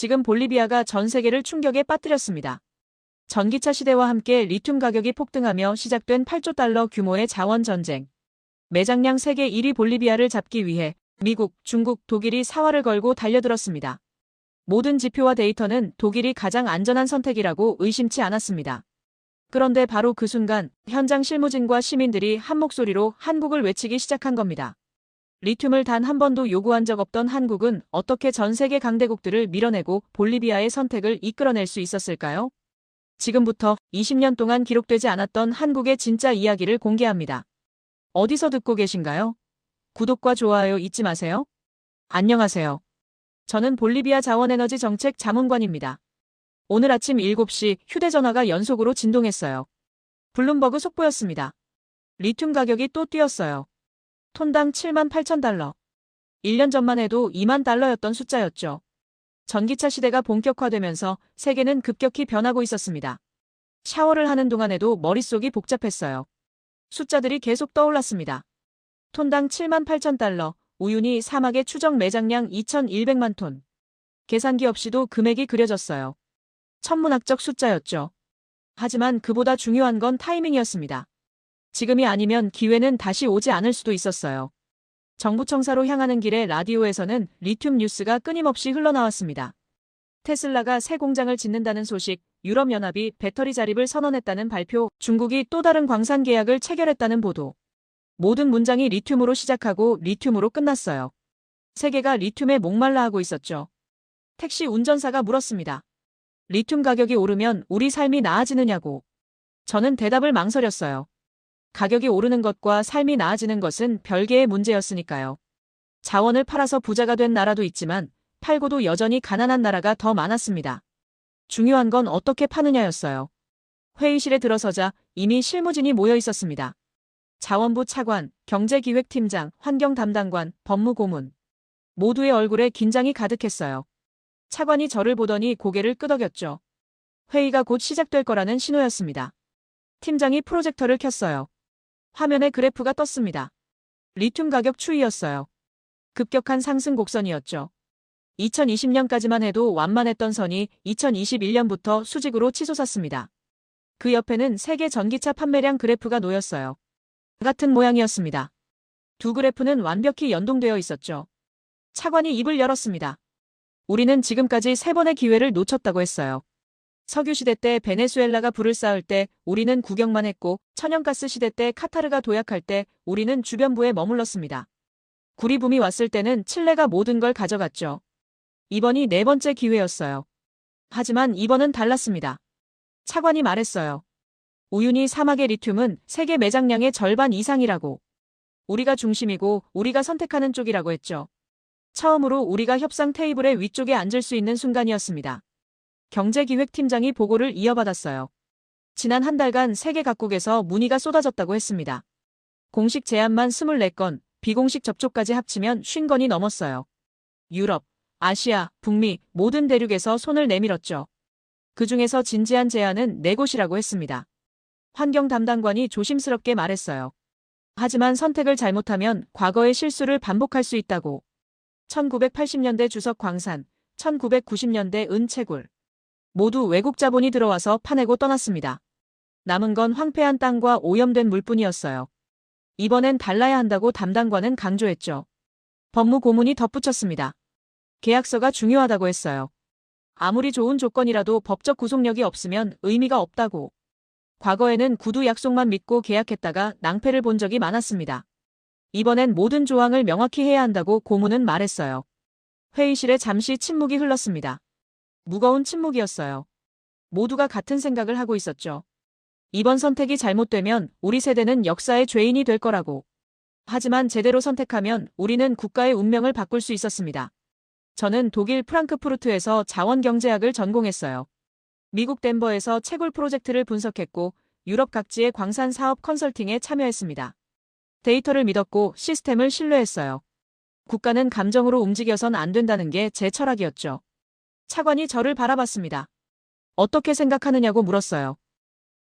지금 볼리비아가 전 세계를 충격에 빠뜨렸습니다. 전기차 시대와 함께 리튬 가격이 폭등하며 시작된 8조 달러 규모의 자원 전쟁. 매장량 세계 1위 볼리비아를 잡기 위해 미국, 중국, 독일이 사활을 걸고 달려들었습니다. 모든 지표와 데이터는 독일이 가장 안전한 선택이라고 의심치 않았습니다. 그런데 바로 그 순간 현장 실무진과 시민들이 한 목소리로 한국을 외치기 시작한 겁니다. 리튬을 단 한 번도 요구한 적 없던 한국은 어떻게 전 세계 강대국들을 밀어내고 볼리비아의 선택을 이끌어낼 수 있었을까요? 지금부터 20년 동안 기록되지 않았던 한국의 진짜 이야기를 공개합니다. 어디서 듣고 계신가요? 구독과 좋아요 잊지 마세요. 안녕하세요. 저는 볼리비아 자원에너지 정책 자문관입니다. 오늘 아침 7시 휴대전화가 연속으로 진동했어요. 블룸버그 속보였습니다. 리튬 가격이 또 뛰었어요. 톤당 78,000달러. 1년 전만 해도 2만 달러였던 숫자였죠. 전기차 시대가 본격화되면서 세계는 급격히 변하고 있었습니다. 샤워를 하는 동안에도 머릿속이 복잡했어요. 숫자들이 계속 떠올랐습니다. 톤당 78,000달러, 우유니 사막의 추정 매장량 2,100만 톤. 계산기 없이도 금액이 그려졌어요. 천문학적 숫자였죠. 하지만 그보다 중요한 건 타이밍이었습니다. 지금이 아니면 기회는 다시 오지 않을 수도 있었어요. 정부 청사로 향하는 길에 라디오에서는 리튬 뉴스가 끊임없이 흘러나왔습니다. 테슬라가 새 공장을 짓는다는 소식, 유럽연합이 배터리 자립을 선언했다는 발표, 중국이 또 다른 광산 계약을 체결했다는 보도. 모든 문장이 리튬으로 시작하고 리튬으로 끝났어요. 세계가 리튬에 목말라 하고 있었죠. 택시 운전사가 물었습니다. 리튬 가격이 오르면 우리 삶이 나아지느냐고. 저는 대답을 망설였어요. 가격이 오르는 것과 삶이 나아지는 것은 별개의 문제였으니까요. 자원을 팔아서 부자가 된 나라도 있지만 팔고도 여전히 가난한 나라가 더 많았습니다. 중요한 건 어떻게 파느냐였어요. 회의실에 들어서자 이미 실무진이 모여 있었습니다. 자원부 차관, 경제기획팀장, 환경담당관, 법무고문. 모두의 얼굴에 긴장이 가득했어요. 차관이 저를 보더니 고개를 끄덕였죠. 회의가 곧 시작될 거라는 신호였습니다. 팀장이 프로젝터를 켰어요. 화면에 그래프가 떴습니다. 리튬 가격 추이였어요. 급격한 상승 곡선이었죠. 2020년까지만 해도 완만했던 선이 2021년부터 수직으로 치솟았습니다. 그 옆에는 세계 전기차 판매량 그래프가 놓였어요. 같은 모양이었습니다. 두 그래프는 완벽히 연동되어 있었죠. 차관이 입을 열었습니다. 우리는 지금까지 3번의 기회를 놓쳤다고 했어요. 석유시대 때 베네수엘라가 불을 쌓을 때 우리는 구경만 했고 천연가스 시대 때 카타르가 도약할 때 우리는 주변부에 머물렀습니다. 구리붐이 왔을 때는 칠레가 모든 걸 가져갔죠. 이번이 4번째 기회였어요. 하지만 이번은 달랐습니다. 차관이 말했어요. 우유니 사막의 리튬은 세계 매장량의 절반 이상이라고. 우리가 중심이고 우리가 선택하는 쪽이라고 했죠. 처음으로 우리가 협상 테이블의 위쪽에 앉을 수 있는 순간이었습니다. 경제기획팀장이 보고를 이어받았어요. 지난 한 달간 세계 각국에서 문의가 쏟아졌다고 했습니다. 공식 제안만 24건, 비공식 접촉까지 합치면 50건이 넘었어요. 유럽, 아시아, 북미 모든 대륙에서 손을 내밀었죠. 그중에서 진지한 제안은 4곳이라고 했습니다. 환경 담당관이 조심스럽게 말했어요. 하지만 선택을 잘못하면 과거의 실수를 반복할 수 있다고. 1980년대 주석 광산, 1990년대 은채굴. 모두 외국 자본이 들어와서 파내고 떠났습니다. 남은 건 황폐한 땅과 오염된 물뿐이었어요. 이번엔 달라야 한다고 담당관은 강조했죠. 법무고문이 덧붙였습니다. 계약서가 중요하다고 했어요. 아무리 좋은 조건이라도 법적 구속력이 없으면 의미가 없다고. 과거에는 구두 약속만 믿고 계약했다가 낭패를 본 적이 많았습니다. 이번엔 모든 조항을 명확히 해야 한다고 고문은 말했어요. 회의실에 잠시 침묵이 흘렀습니다. 무거운 침묵이었어요. 모두가 같은 생각을 하고 있었죠. 이번 선택이 잘못되면 우리 세대는 역사의 죄인이 될 거라고. 하지만 제대로 선택하면 우리는 국가의 운명을 바꿀 수 있었습니다. 저는 독일 프랑크푸르트에서 자원경제학을 전공했어요. 미국 덴버에서 채굴 프로젝트를 분석했고 유럽 각지의 광산 사업 컨설팅에 참여했습니다. 데이터를 믿었고 시스템을 신뢰했어요. 국가는 감정으로 움직여선 안 된다는 게 제 철학이었죠. 차관이 저를 바라봤습니다. 어떻게 생각하느냐고 물었어요.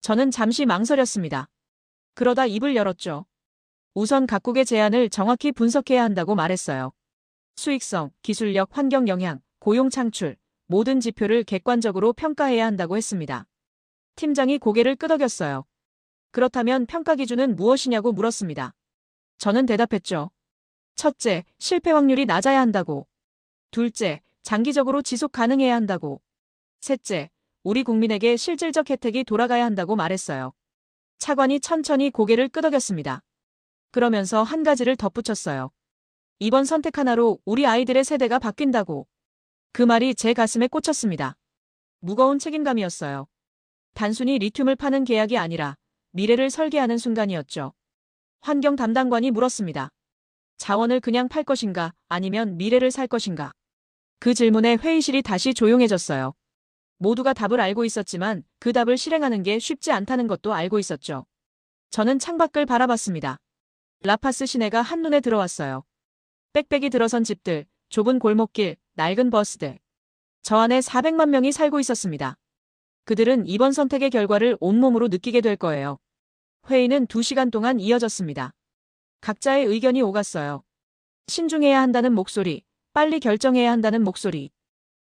저는 잠시 망설였습니다. 그러다 입을 열었죠. 우선 각국의 제안을 정확히 분석해야 한다고 말했어요. 수익성, 기술력, 환경 영향, 고용 창출, 모든 지표를 객관적으로 평가해야 한다고 했습니다. 팀장이 고개를 끄덕였어요. 그렇다면 평가 기준은 무엇이냐고 물었습니다. 저는 대답했죠. 첫째, 실패 확률이 낮아야 한다고. 둘째, 장기적으로 지속 가능해야 한다고. 셋째, 우리 국민에게 실질적 혜택이 돌아가야 한다고 말했어요. 차관이 천천히 고개를 끄덕였습니다. 그러면서 한 가지를 덧붙였어요. 이번 선택 하나로 우리 아이들의 세대가 바뀐다고. 그 말이 제 가슴에 꽂혔습니다. 무거운 책임감이었어요. 단순히 리튬을 파는 계약이 아니라 미래를 설계하는 순간이었죠. 환경 담당관이 물었습니다. 자원을 그냥 팔 것인가 아니면 미래를 살 것인가. 그 질문에 회의실이 다시 조용해졌어요. 모두가 답을 알고 있었지만 그 답을 실행하는 게 쉽지 않다는 것도 알고 있었죠. 저는 창밖을 바라봤습니다. 라파스 시내가 한눈에 들어왔어요. 빽빽이 들어선 집들, 좁은 골목길, 낡은 버스들. 저 안에 400만 명이 살고 있었습니다. 그들은 이번 선택의 결과를 온몸으로 느끼게 될 거예요. 회의는 2시간 동안 이어졌습니다. 각자의 의견이 오갔어요. 신중해야 한다는 목소리, 빨리 결정해야 한다는 목소리,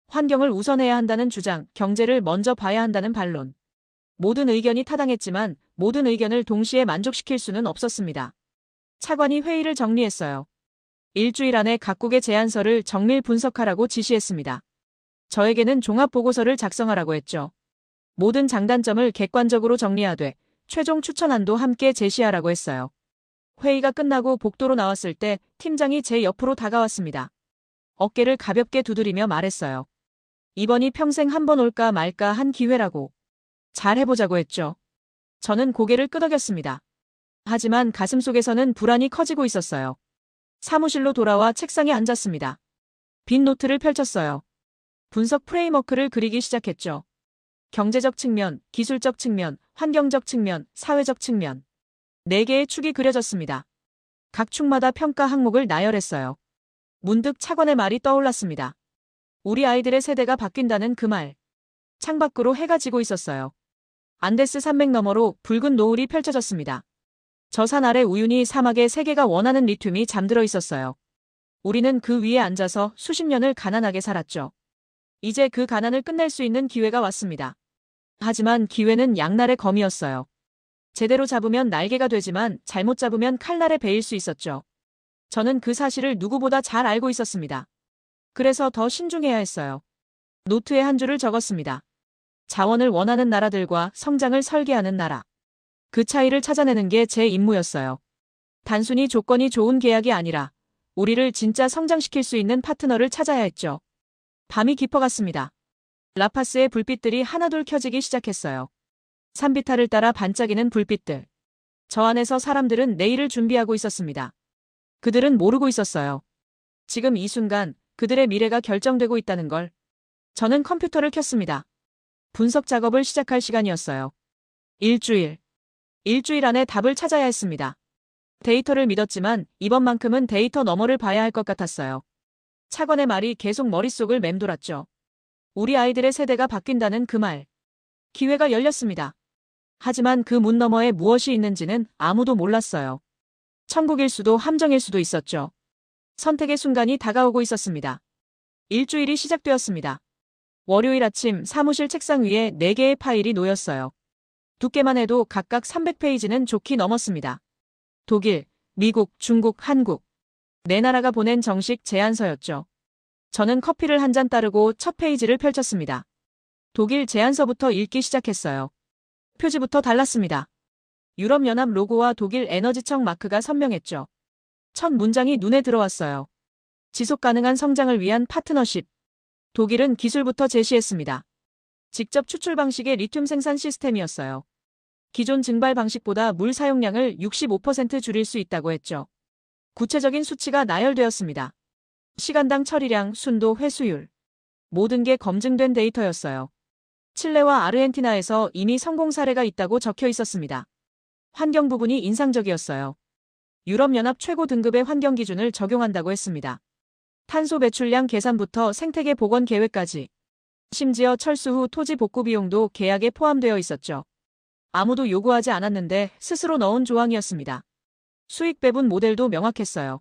환경을 우선해야 한다는 주장, 경제를 먼저 봐야 한다는 반론. 모든 의견이 타당했지만 모든 의견을 동시에 만족시킬 수는 없었습니다. 차관이 회의를 정리했어요. 일주일 안에 각국의 제안서를 정밀 분석하라고 지시했습니다. 저에게는 종합보고서를 작성하라고 했죠. 모든 장단점을 객관적으로 정리하되 최종 추천안도 함께 제시하라고 했어요. 회의가 끝나고 복도로 나왔을 때 팀장이 제 옆으로 다가왔습니다. 어깨를 가볍게 두드리며 말했어요. 이번이 평생 한 번 올까 말까 한 기회라고. 잘 해보자고 했죠. 저는 고개를 끄덕였습니다. 하지만 가슴속에서는 불안이 커지고 있었어요. 사무실로 돌아와 책상에 앉았습니다. 빈 노트를 펼쳤어요. 분석 프레임워크를 그리기 시작했죠. 경제적 측면, 기술적 측면, 환경적 측면, 사회적 측면. 4개의 축이 그려졌습니다. 각 축마다 평가 항목을 나열했어요. 문득 차관의 말이 떠올랐습니다. 우리 아이들의 세대가 바뀐다는 그 말. 창밖으로 해가 지고 있었어요. 안데스 산맥 너머로 붉은 노을이 펼쳐졌습니다. 저 산 아래 우유니 사막에 세계가 원하는 리튬이 잠들어 있었어요. 우리는 그 위에 앉아서 수십 년을 가난하게 살았죠. 이제 그 가난을 끝낼 수 있는 기회가 왔습니다. 하지만 기회는 양날의 검이었어요. 제대로 잡으면 날개가 되지만 잘못 잡으면 칼날에 베일 수 있었죠. 저는 그 사실을 누구보다 잘 알고 있었습니다. 그래서 더 신중해야 했어요. 노트에 한 줄을 적었습니다. 자원을 원하는 나라들과 성장을 설계하는 나라. 그 차이를 찾아내는 게 제 임무였어요. 단순히 조건이 좋은 계약이 아니라 우리를 진짜 성장시킬 수 있는 파트너를 찾아야 했죠. 밤이 깊어갔습니다. 라파스의 불빛들이 하나둘 켜지기 시작했어요. 산비탈을 따라 반짝이는 불빛들. 저 안에서 사람들은 내일을 준비하고 있었습니다. 그들은 모르고 있었어요. 지금 이 순간 그들의 미래가 결정되고 있다는 걸. 저는 컴퓨터를 켰습니다. 분석 작업을 시작할 시간이었어요. 일주일 안에 답을 찾아야 했습니다. 데이터를 믿었지만 이번만큼은 데이터 너머를 봐야 할 것 같았어요. 차관의 말이 계속 머릿속을 맴돌았죠. 우리 아이들의 세대가 바뀐다는 그 말. 기회가 열렸습니다. 하지만 그 문 너머에 무엇이 있는지는 아무도 몰랐어요. 천국일 수도 함정일 수도 있었죠. 선택의 순간이 다가오고 있었습니다. 일주일이 시작되었습니다. 월요일 아침 사무실 책상 위에 4개의 파일이 놓였어요. 두께만 해도 각각 300페이지는 좋게 넘었습니다. 독일, 미국, 중국, 한국. 4나라가 보낸 정식 제안서였죠. 저는 커피를 한 잔 따르고 첫 페이지를 펼쳤습니다. 독일 제안서부터 읽기 시작했어요. 표지부터 달랐습니다. 유럽연합 로고와 독일 에너지청 마크가 선명했죠. 첫 문장이 눈에 들어왔어요. 지속가능한 성장을 위한 파트너십. 독일은 기술부터 제시했습니다. 직접 추출 방식의 리튬 생산 시스템이었어요. 기존 증발 방식보다 물 사용량을 65% 줄일 수 있다고 했죠. 구체적인 수치가 나열되었습니다. 시간당 처리량, 순도, 회수율. 모든 게 검증된 데이터였어요. 칠레와 아르헨티나에서 이미 성공 사례가 있다고 적혀 있었습니다. 환경 부분이 인상적이었어요. 유럽연합 최고 등급의 환경 기준을 적용한다고 했습니다. 탄소 배출량 계산부터 생태계 복원 계획까지. 심지어 철수 후 토지 복구 비용도 계약에 포함되어 있었죠. 아무도 요구하지 않았는데 스스로 넣은 조항이었습니다. 수익 배분 모델도 명확했어요.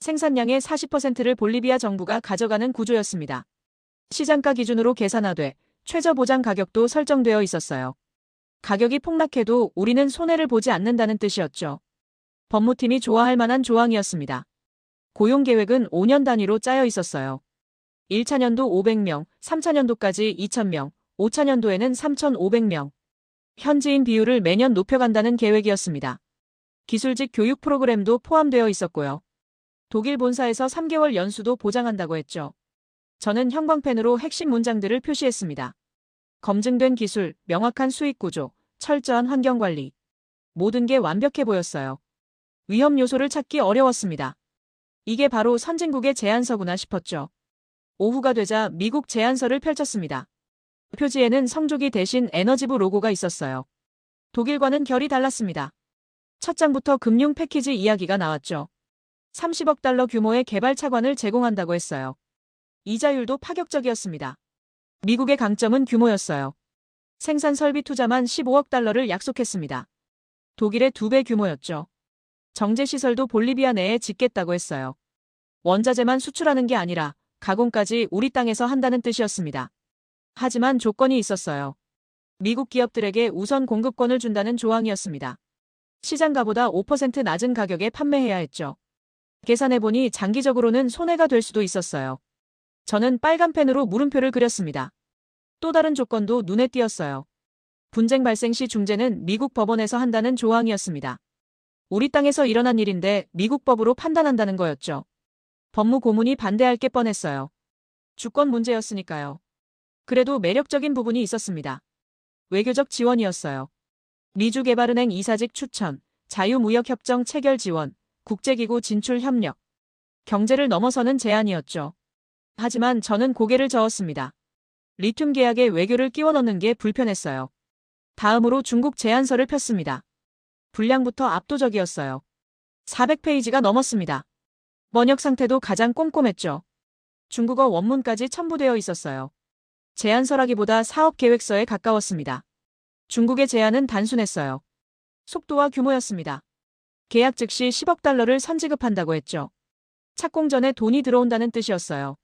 생산량의 40%를 볼리비아 정부가 가져가는 구조였습니다. 시장가 기준으로 계산하되 최저 보장 가격도 설정되어 있었어요. 가격이 폭락해도 우리는 손해를 보지 않는다는 뜻이었죠. 법무팀이 좋아할 만한 조항이었습니다. 고용 계획은 5년 단위로 짜여 있었어요. 1차년도 500명, 3차년도까지 2,000명, 5차년도에는 3,500명. 현지인 비율을 매년 높여간다는 계획이었습니다. 기술직 교육 프로그램도 포함되어 있었고요. 독일 본사에서 3개월 연수도 보장한다고 했죠. 저는 형광펜으로 핵심 문장들을 표시했습니다. 검증된 기술, 명확한 수익 구조, 철저한 환경관리. 모든 게 완벽해 보였어요. 위험 요소를 찾기 어려웠습니다. 이게 바로 선진국의 제안서구나 싶었죠. 오후가 되자 미국 제안서를 펼쳤습니다. 표지에는 성조기 대신 에너지부 로고가 있었어요. 독일과는 결이 달랐습니다. 첫 장부터 금융 패키지 이야기가 나왔죠. 30억 달러 규모의 개발 차관을 제공한다고 했어요. 이자율도 파격적이었습니다. 미국의 강점은 규모였어요. 생산 설비 투자만 15억 달러를 약속했습니다. 독일의 2배 규모였죠. 정제시설도 볼리비아 내에 짓겠다고 했어요. 원자재만 수출하는 게 아니라 가공까지 우리 땅에서 한다는 뜻이었습니다. 하지만 조건이 있었어요. 미국 기업들에게 우선 공급권을 준다는 조항이었습니다. 시장가보다 5% 낮은 가격에 판매해야 했죠. 계산해보니 장기적으로는 손해가 될 수도 있었어요. 저는 빨간 펜으로 물음표를 그렸습니다. 또 다른 조건도 눈에 띄었어요. 분쟁 발생 시 중재는 미국 법원에서 한다는 조항이었습니다. 우리 땅에서 일어난 일인데 미국 법으로 판단한다는 거였죠. 법무 고문이 반대할 게 뻔했어요. 주권 문제였으니까요. 그래도 매력적인 부분이 있었습니다. 외교적 지원이었어요. 미주개발은행 이사직 추천, 자유무역협정 체결 지원, 국제기구 진출 협력. 경제를 넘어서는 제안이었죠. 하지만 저는 고개를 저었습니다. 리튬 계약에 외교를 끼워 넣는 게 불편했어요. 다음으로 중국 제안서를 폈습니다. 분량부터 압도적이었어요. 400페이지가 넘었습니다. 번역 상태도 가장 꼼꼼했죠. 중국어 원문까지 첨부되어 있었어요. 제안서라기보다 사업 계획서에 가까웠습니다. 중국의 제안은 단순했어요. 속도와 규모였습니다. 계약 즉시 10억 달러를 선지급한다고 했죠. 착공 전에 돈이 들어온다는 뜻이었어요.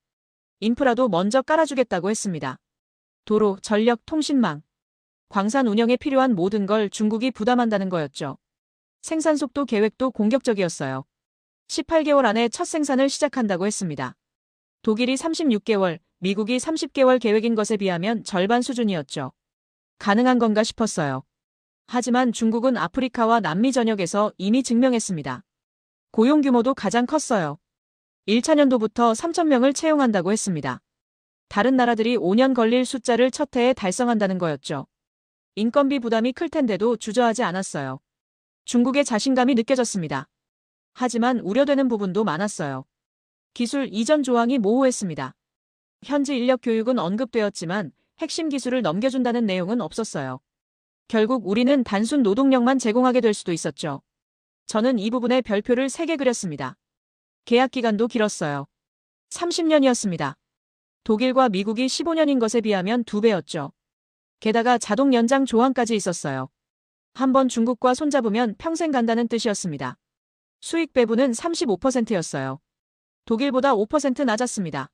인프라도 먼저 깔아주겠다고 했습니다. 도로, 전력, 통신망. 광산 운영에 필요한 모든 걸 중국이 부담한다는 거였죠. 생산 속도 계획도 공격적이었어요. 18개월 안에 첫 생산을 시작한다고 했습니다. 독일이 36개월, 미국이 30개월 계획인 것에 비하면 절반 수준이었죠. 가능한 건가 싶었어요. 하지만 중국은 아프리카와 남미 전역에서 이미 증명했습니다. 고용 규모도 가장 컸어요. 1차년도부터 3,000명을 채용한다고 했습니다. 다른 나라들이 5년 걸릴 숫자를 첫 해에 달성한다는 거였죠. 인건비 부담이 클 텐데도 주저하지 않았어요. 중국의 자신감이 느껴졌습니다. 하지만 우려되는 부분도 많았어요. 기술 이전 조항이 모호했습니다. 현지 인력 교육은 언급되었지만 핵심 기술을 넘겨준다는 내용은 없었어요. 결국 우리는 단순 노동력만 제공하게 될 수도 있었죠. 저는 이 부분에 별표를 3개 그렸습니다. 계약 기간도 길었어요. 30년이었습니다. 독일과 미국이 15년인 것에 비하면 2배였죠. 게다가 자동 연장 조항까지 있었어요. 한번 중국과 손잡으면 평생 간다는 뜻이었습니다. 수익 배분은 35%였어요. 독일보다 5% 낮았습니다.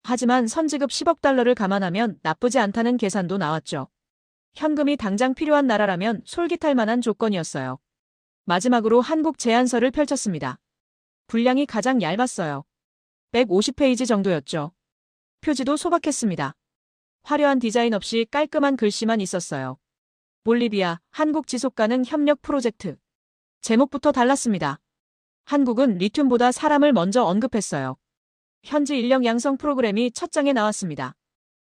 하지만 선지급 10억 달러를 감안하면 나쁘지 않다는 계산도 나왔죠. 현금이 당장 필요한 나라라면 솔깃할 만한 조건이었어요. 마지막으로 한국 제안서를 펼쳤습니다. 분량이 가장 얇았어요. 150페이지 정도였죠. 표지도 소박했습니다. 화려한 디자인 없이 깔끔한 글씨만 있었어요. 볼리비아, 한국 지속가능 협력 프로젝트. 제목부터 달랐습니다. 한국은 리튬보다 사람을 먼저 언급했어요. 현지 인력 양성 프로그램이 첫 장에 나왔습니다.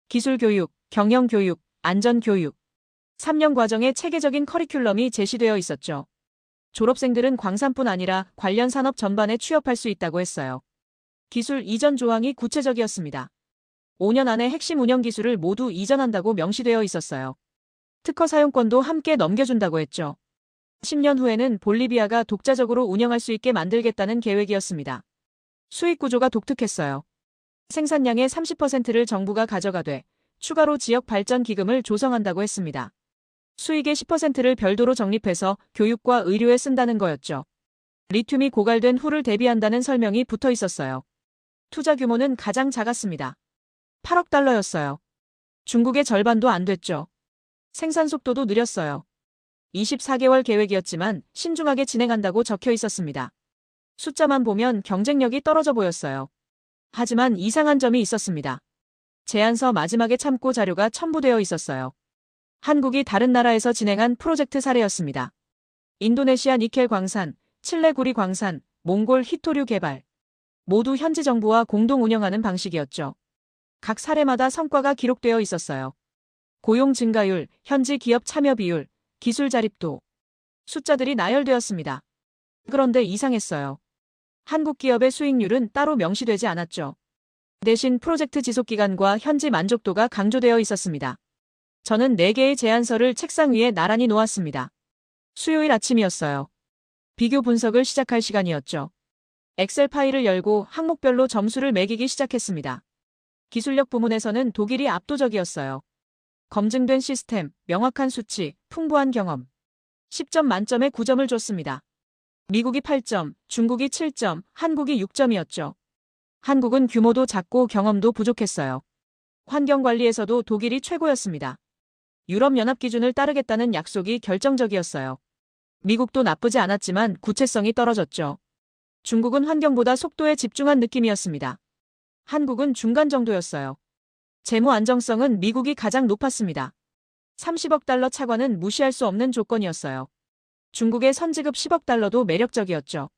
기술 교육, 경영 교육, 안전 교육. 3년 과정에 체계적인 커리큘럼이 제시되어 있었죠. 졸업생들은 광산뿐 아니라 관련 산업 전반에 취업할 수 있다고 했어요. 기술 이전 조항이 구체적이었습니다. 5년 안에 핵심 운영 기술을 모두 이전한다고 명시되어 있었어요. 특허 사용권도 함께 넘겨준다고 했죠. 10년 후에는 볼리비아가 독자적으로 운영할 수 있게 만들겠다는 계획이었습니다. 수익 구조가 독특했어요. 생산량의 30%를 정부가 가져가되 추가로 지역 발전 기금을 조성한다고 했습니다. 수익의 10%를 별도로 적립해서 교육과 의료에 쓴다는 거였죠. 리튬이 고갈된 후를 대비한다는 설명이 붙어 있었어요. 투자 규모는 가장 작았습니다. 8억 달러였어요. 중국의 절반도 안 됐죠. 생산 속도도 느렸어요. 24개월 계획이었지만 신중하게 진행한다고 적혀 있었습니다. 숫자만 보면 경쟁력이 떨어져 보였어요. 하지만 이상한 점이 있었습니다. 제안서 마지막에 참고 자료가 첨부되어 있었어요. 한국이 다른 나라에서 진행한 프로젝트 사례였습니다. 인도네시아 니켈 광산, 칠레 구리 광산, 몽골 히토류 개발. 모두 현지 정부와 공동 운영하는 방식이었죠. 각 사례마다 성과가 기록되어 있었어요. 고용 증가율, 현지 기업 참여 비율, 기술 자립도. 숫자들이 나열되었습니다. 그런데 이상했어요. 한국 기업의 수익률은 따로 명시되지 않았죠. 대신 프로젝트 지속기간과 현지 만족도가 강조되어 있었습니다. 저는 4개의 제안서를 책상 위에 나란히 놓았습니다. 수요일 아침이었어요. 비교 분석을 시작할 시간이었죠. 엑셀 파일을 열고 항목별로 점수를 매기기 시작했습니다. 기술력 부문에서는 독일이 압도적이었어요. 검증된 시스템, 명확한 수치, 풍부한 경험. 10점 만점에 9점을 줬습니다. 미국이 8점, 중국이 7점, 한국이 6점이었죠. 한국은 규모도 작고 경험도 부족했어요. 환경관리에서도 독일이 최고였습니다. 유럽연합 기준을 따르겠다는 약속이 결정적이었어요. 미국도 나쁘지 않았지만 구체성이 떨어졌죠. 중국은 환경보다 속도에 집중한 느낌이었습니다. 한국은 중간 정도였어요. 재무 안정성은 미국이 가장 높았습니다. 30억 달러 차관은 무시할 수 없는 조건이었어요. 중국의 선지급 10억 달러도 매력적이었죠.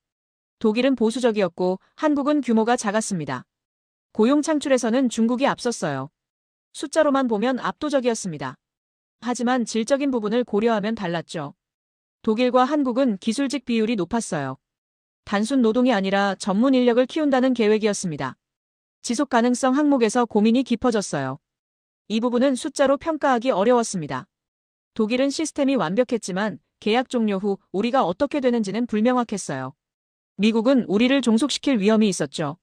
독일은 보수적이었고 한국은 규모가 작았습니다. 고용 창출에서는 중국이 앞섰어요. 숫자로만 보면 압도적이었습니다. 하지만 질적인 부분을 고려하면 달랐죠. 독일과 한국은 기술직 비율이 높았어요. 단순 노동이 아니라 전문 인력을 키운다는 계획이었습니다. 지속 가능성 항목에서 고민이 깊어졌어요. 이 부분은 숫자로 평가하기 어려웠습니다. 독일은 시스템이 완벽했지만 계약 종료 후 우리가 어떻게 되는지는 불명확했어요. 미국은 우리를 종속시킬 위험이 있었죠.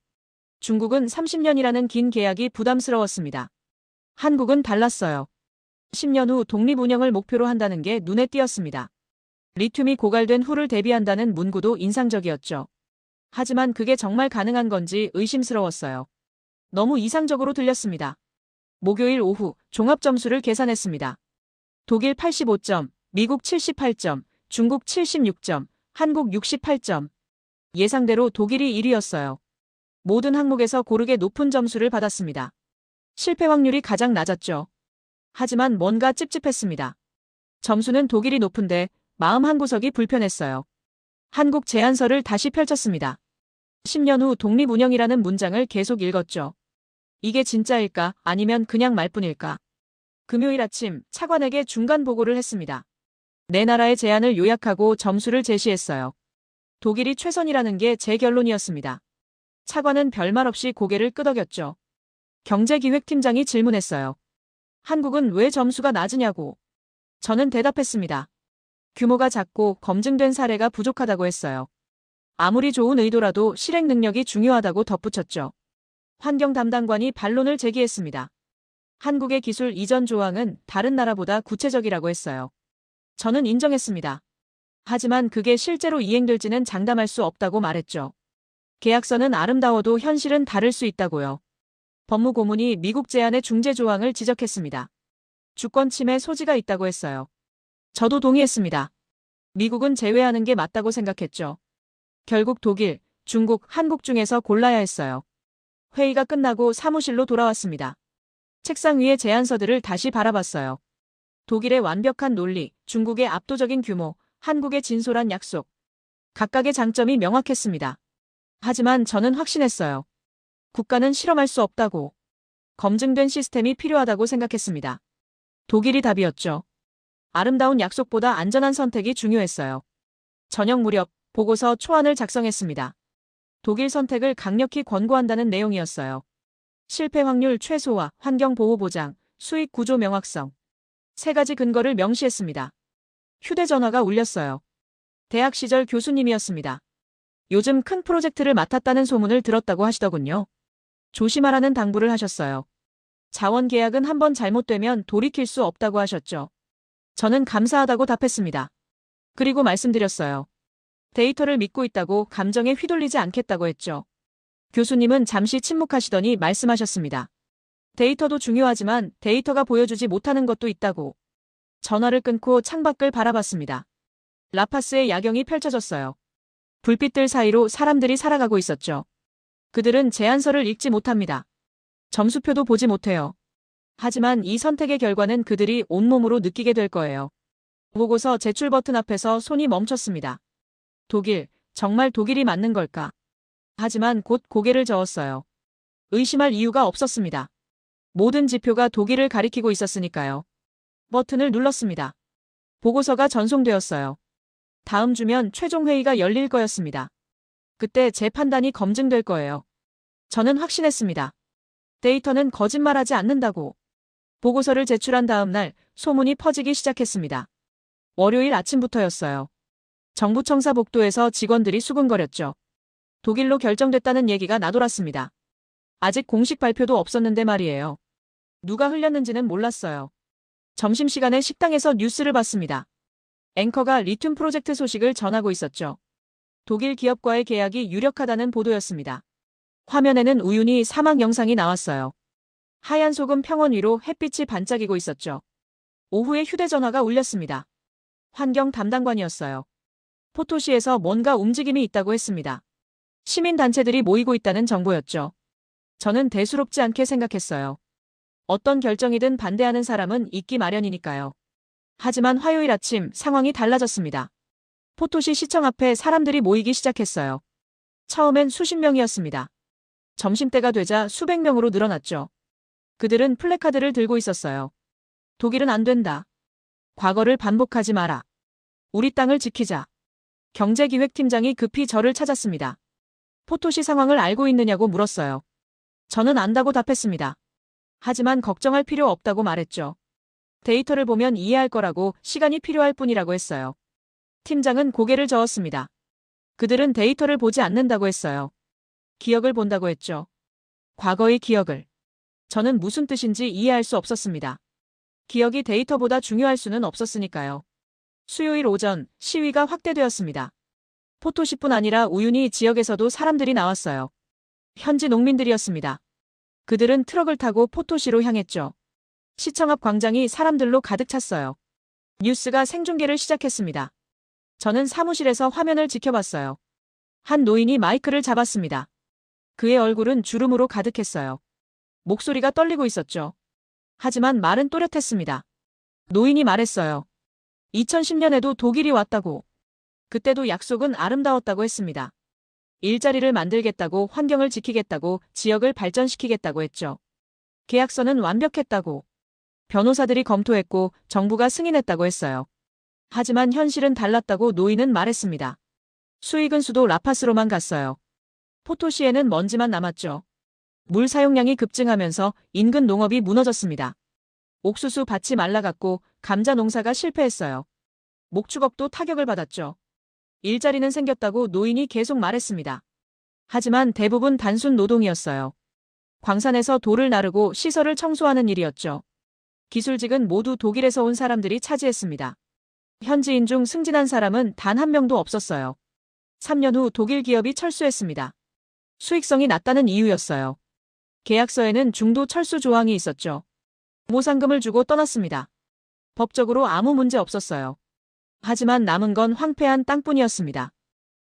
중국은 30년이라는 긴 계약이 부담스러웠습니다. 한국은 달랐어요. 10년 후 독립 운영을 목표로 한다는 게 눈에 띄었습니다. 리튬이 고갈된 후를 대비한다는 문구도 인상적이었죠. 하지만 그게 정말 가능한 건지 의심스러웠어요. 너무 이상적으로 들렸습니다. 목요일 오후 종합 점수를 계산했습니다. 독일 85점, 미국 78점, 중국 76점, 한국 68점. 예상대로 독일이 1위였어요. 모든 항목에서 고르게 높은 점수를 받았습니다. 실패 확률이 가장 낮았죠. 하지만 뭔가 찝찝했습니다. 점수는 독일이 높은데 마음 한구석이 불편했어요. 한국 제안서를 다시 펼쳤습니다. 10년 후 독립 운영이라는 문장을 계속 읽었죠. 이게 진짜일까 아니면 그냥 말뿐일까? 금요일 아침 차관에게 중간 보고를 했습니다. 네 나라의 제안을 요약하고 점수를 제시했어요. 독일이 최선이라는 게 제 결론이었습니다. 차관은 별말 없이 고개를 끄덕였죠. 경제기획팀장이 질문했어요. 한국은 왜 점수가 낮으냐고. 저는 대답했습니다. 규모가 작고 검증된 사례가 부족하다고 했어요. 아무리 좋은 의도라도 실행 능력이 중요하다고 덧붙였죠. 환경 담당관이 반론을 제기했습니다. 한국의 기술 이전 조항은 다른 나라보다 구체적이라고 했어요. 저는 인정했습니다. 하지만 그게 실제로 이행될지는 장담할 수 없다고 말했죠. 계약서는 아름다워도 현실은 다를 수 있다고요. 법무고문이 미국 제안의 중재 조항을 지적했습니다. 주권 침해 소지가 있다고 했어요. 저도 동의했습니다. 미국은 제외하는 게 맞다고 생각했죠. 결국 독일, 중국, 한국 중에서 골라야 했어요. 회의가 끝나고 사무실로 돌아왔습니다. 책상 위의 제안서들을 다시 바라봤어요. 독일의 완벽한 논리, 중국의 압도적인 규모, 한국의 진솔한 약속. 각각의 장점이 명확했습니다. 하지만 저는 확신했어요. 국가는 실험할 수 없다고. 검증된 시스템이 필요하다고 생각했습니다. 독일이 답이었죠. 아름다운 약속보다 안전한 선택이 중요했어요. 저녁 무렵 보고서 초안을 작성했습니다. 독일 선택을 강력히 권고한다는 내용이었어요. 실패 확률 최소화, 환경 보호 보장, 수익 구조 명확성. 3가지 근거를 명시했습니다. 휴대전화가 울렸어요. 대학 시절 교수님이었습니다. 요즘 큰 프로젝트를 맡았다는 소문을 들었다고 하시더군요. 조심하라는 당부를 하셨어요. 자원 계약은 한번 잘못되면 돌이킬 수 없다고 하셨죠. 저는 감사하다고 답했습니다. 그리고 말씀드렸어요. 데이터를 믿고 있다고 감정에 휘둘리지 않겠다고 했죠. 교수님은 잠시 침묵하시더니 말씀하셨습니다. 데이터도 중요하지만 데이터가 보여주지 못하는 것도 있다고. 전화를 끊고 창밖을 바라봤습니다. 라파스의 야경이 펼쳐졌어요. 불빛들 사이로 사람들이 살아가고 있었죠. 그들은 제안서를 읽지 못합니다. 점수표도 보지 못해요. 하지만 이 선택의 결과는 그들이 온몸으로 느끼게 될 거예요. 보고서 제출 버튼 앞에서 손이 멈췄습니다. 독일, 정말 독일이 맞는 걸까? 하지만 곧 고개를 저었어요. 의심할 이유가 없었습니다. 모든 지표가 독일을 가리키고 있었으니까요. 버튼을 눌렀습니다. 보고서가 전송되었어요. 다음 주면 최종 회의가 열릴 거였습니다. 그때 제 판단이 검증될 거예요. 저는 확신했습니다. 데이터는 거짓말하지 않는다고. 보고서를 제출한 다음 날 소문이 퍼지기 시작했습니다. 월요일 아침부터였어요. 정부 청사 복도에서 직원들이 수군거렸죠. 독일로 결정됐다는 얘기가 나돌았습니다. 아직 공식 발표도 없었는데 말이에요. 누가 흘렸는지는 몰랐어요. 점심시간에 식당에서 뉴스를 봤습니다. 앵커가 리튬 프로젝트 소식을 전하고 있었죠. 독일 기업과의 계약이 유력하다는 보도였습니다. 화면에는 우윤희 사막 영상이 나왔어요. 하얀 소금 평원 위로 햇빛이 반짝이고 있었죠. 오후에 휴대전화가 울렸습니다. 환경 담당관이었어요. 포토시에서 뭔가 움직임이 있다고 했습니다. 시민단체들이 모이고 있다는 정보였죠. 저는 대수롭지 않게 생각했어요. 어떤 결정이든 반대하는 사람은 있기 마련이니까요. 하지만 화요일 아침 상황이 달라졌습니다. 포토시 시청 앞에 사람들이 모이기 시작했어요. 처음엔 수십 명이었습니다. 점심때가 되자 수백 명으로 늘어났죠. 그들은 플래카드를 들고 있었어요. 독일은 안 된다. 과거를 반복하지 마라. 우리 땅을 지키자. 경제기획팀장이 급히 저를 찾았습니다. 포토시 상황을 알고 있느냐고 물었어요. 저는 안다고 답했습니다. 하지만 걱정할 필요 없다고 말했죠. 데이터를 보면 이해할 거라고 시간이 필요할 뿐이라고 했어요. 팀장은 고개를 저었습니다. 그들은 데이터를 보지 않는다고 했어요. 기억을 본다고 했죠. 과거의 기억을. 저는 무슨 뜻인지 이해할 수 없었습니다. 기억이 데이터보다 중요할 수는 없었으니까요. 수요일 오전 시위가 확대되었습니다. 포토시뿐 아니라 우윤희 지역에서도 사람들이 나왔어요. 현지 농민들이었습니다. 그들은 트럭을 타고 포토시로 향했죠. 시청 앞 광장이 사람들로 가득 찼어요. 뉴스가 생중계를 시작했습니다. 저는 사무실에서 화면을 지켜봤어요. 한 노인이 마이크를 잡았습니다. 그의 얼굴은 주름으로 가득했어요. 목소리가 떨리고 있었죠. 하지만 말은 또렷했습니다. 노인이 말했어요. 2010년에도 독일이 왔다고. 그때도 약속은 아름다웠다고 했습니다. 일자리를 만들겠다고, 환경을 지키겠다고, 지역을 발전시키겠다고 했죠. 계약서는 완벽했다고. 변호사들이 검토했고 정부가 승인했다고 했어요. 하지만 현실은 달랐다고 노인은 말했습니다. 수익은 수도 라파스로만 갔어요. 포토시에는 먼지만 남았죠. 물 사용량이 급증하면서 인근 농업이 무너졌습니다. 옥수수 밭이 말라갔고 감자 농사가 실패했어요. 목축업도 타격을 받았죠. 일자리는 생겼다고 노인이 계속 말했습니다. 하지만 대부분 단순 노동이었어요. 광산에서 돌을 나르고 시설을 청소하는 일이었죠. 기술직은 모두 독일에서 온 사람들이 차지했습니다. 현지인 중 승진한 사람은 단 한 명도 없었어요. 3년 후 독일 기업이 철수했습니다. 수익성이 낮다는 이유였어요. 계약서에는 중도 철수 조항이 있었죠. 보상금을 주고 떠났습니다. 법적으로 아무 문제 없었어요. 하지만 남은 건 황폐한 땅뿐이었습니다.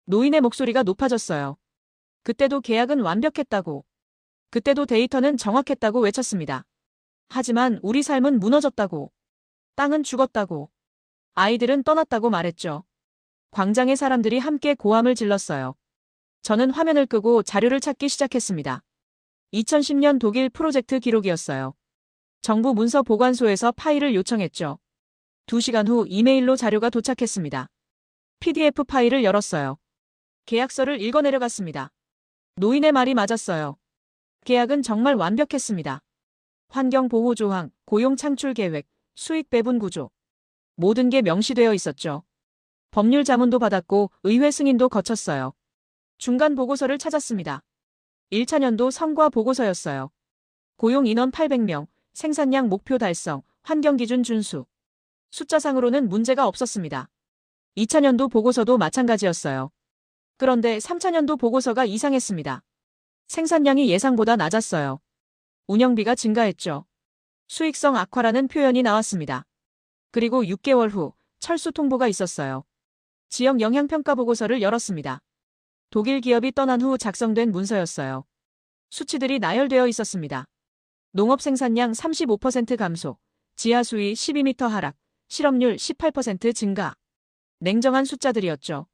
노인의 목소리가 높아졌어요. 그때도 계약은 완벽했다고. 그때도 데이터는 정확했다고 외쳤습니다. 하지만 우리 삶은 무너졌다고. 땅은 죽었다고. 아이들은 떠났다고 말했죠. 광장의 사람들이 함께 고함을 질렀어요. 저는 화면을 끄고 자료를 찾기 시작했습니다. 2010년 독일 프로젝트 기록이었어요. 정부 문서 보관소에서 파일을 요청했죠. 2시간 후 이메일로 자료가 도착했습니다. PDF 파일을 열었어요. 계약서를 읽어 내려갔습니다. 노인의 말이 맞았어요. 계약은 정말 완벽했습니다. 환경보호 조항, 고용 창출 계획, 수익 배분 구조. 모든 게 명시되어 있었죠. 법률 자문도 받았고 의회 승인도 거쳤어요. 중간 보고서를 찾았습니다. 1차 년도 성과 보고서였어요. 고용 인원 800명, 생산량 목표 달성, 환경기준 준수. 숫자상으로는 문제가 없었습니다. 2차 년도 보고서도 마찬가지였어요. 그런데 3차 년도 보고서가 이상했습니다. 생산량이 예상보다 낮았어요. 운영비가 증가했죠. 수익성 악화라는 표현이 나왔습니다. 그리고 6개월 후 철수 통보가 있었어요. 지역 영향평가 보고서를 열었습니다. 독일 기업이 떠난 후 작성된 문서였어요. 수치들이 나열되어 있었습니다. 농업 생산량 35% 감소, 지하 수위 12m 하락, 실업률 18% 증가. 냉정한 숫자들이었죠.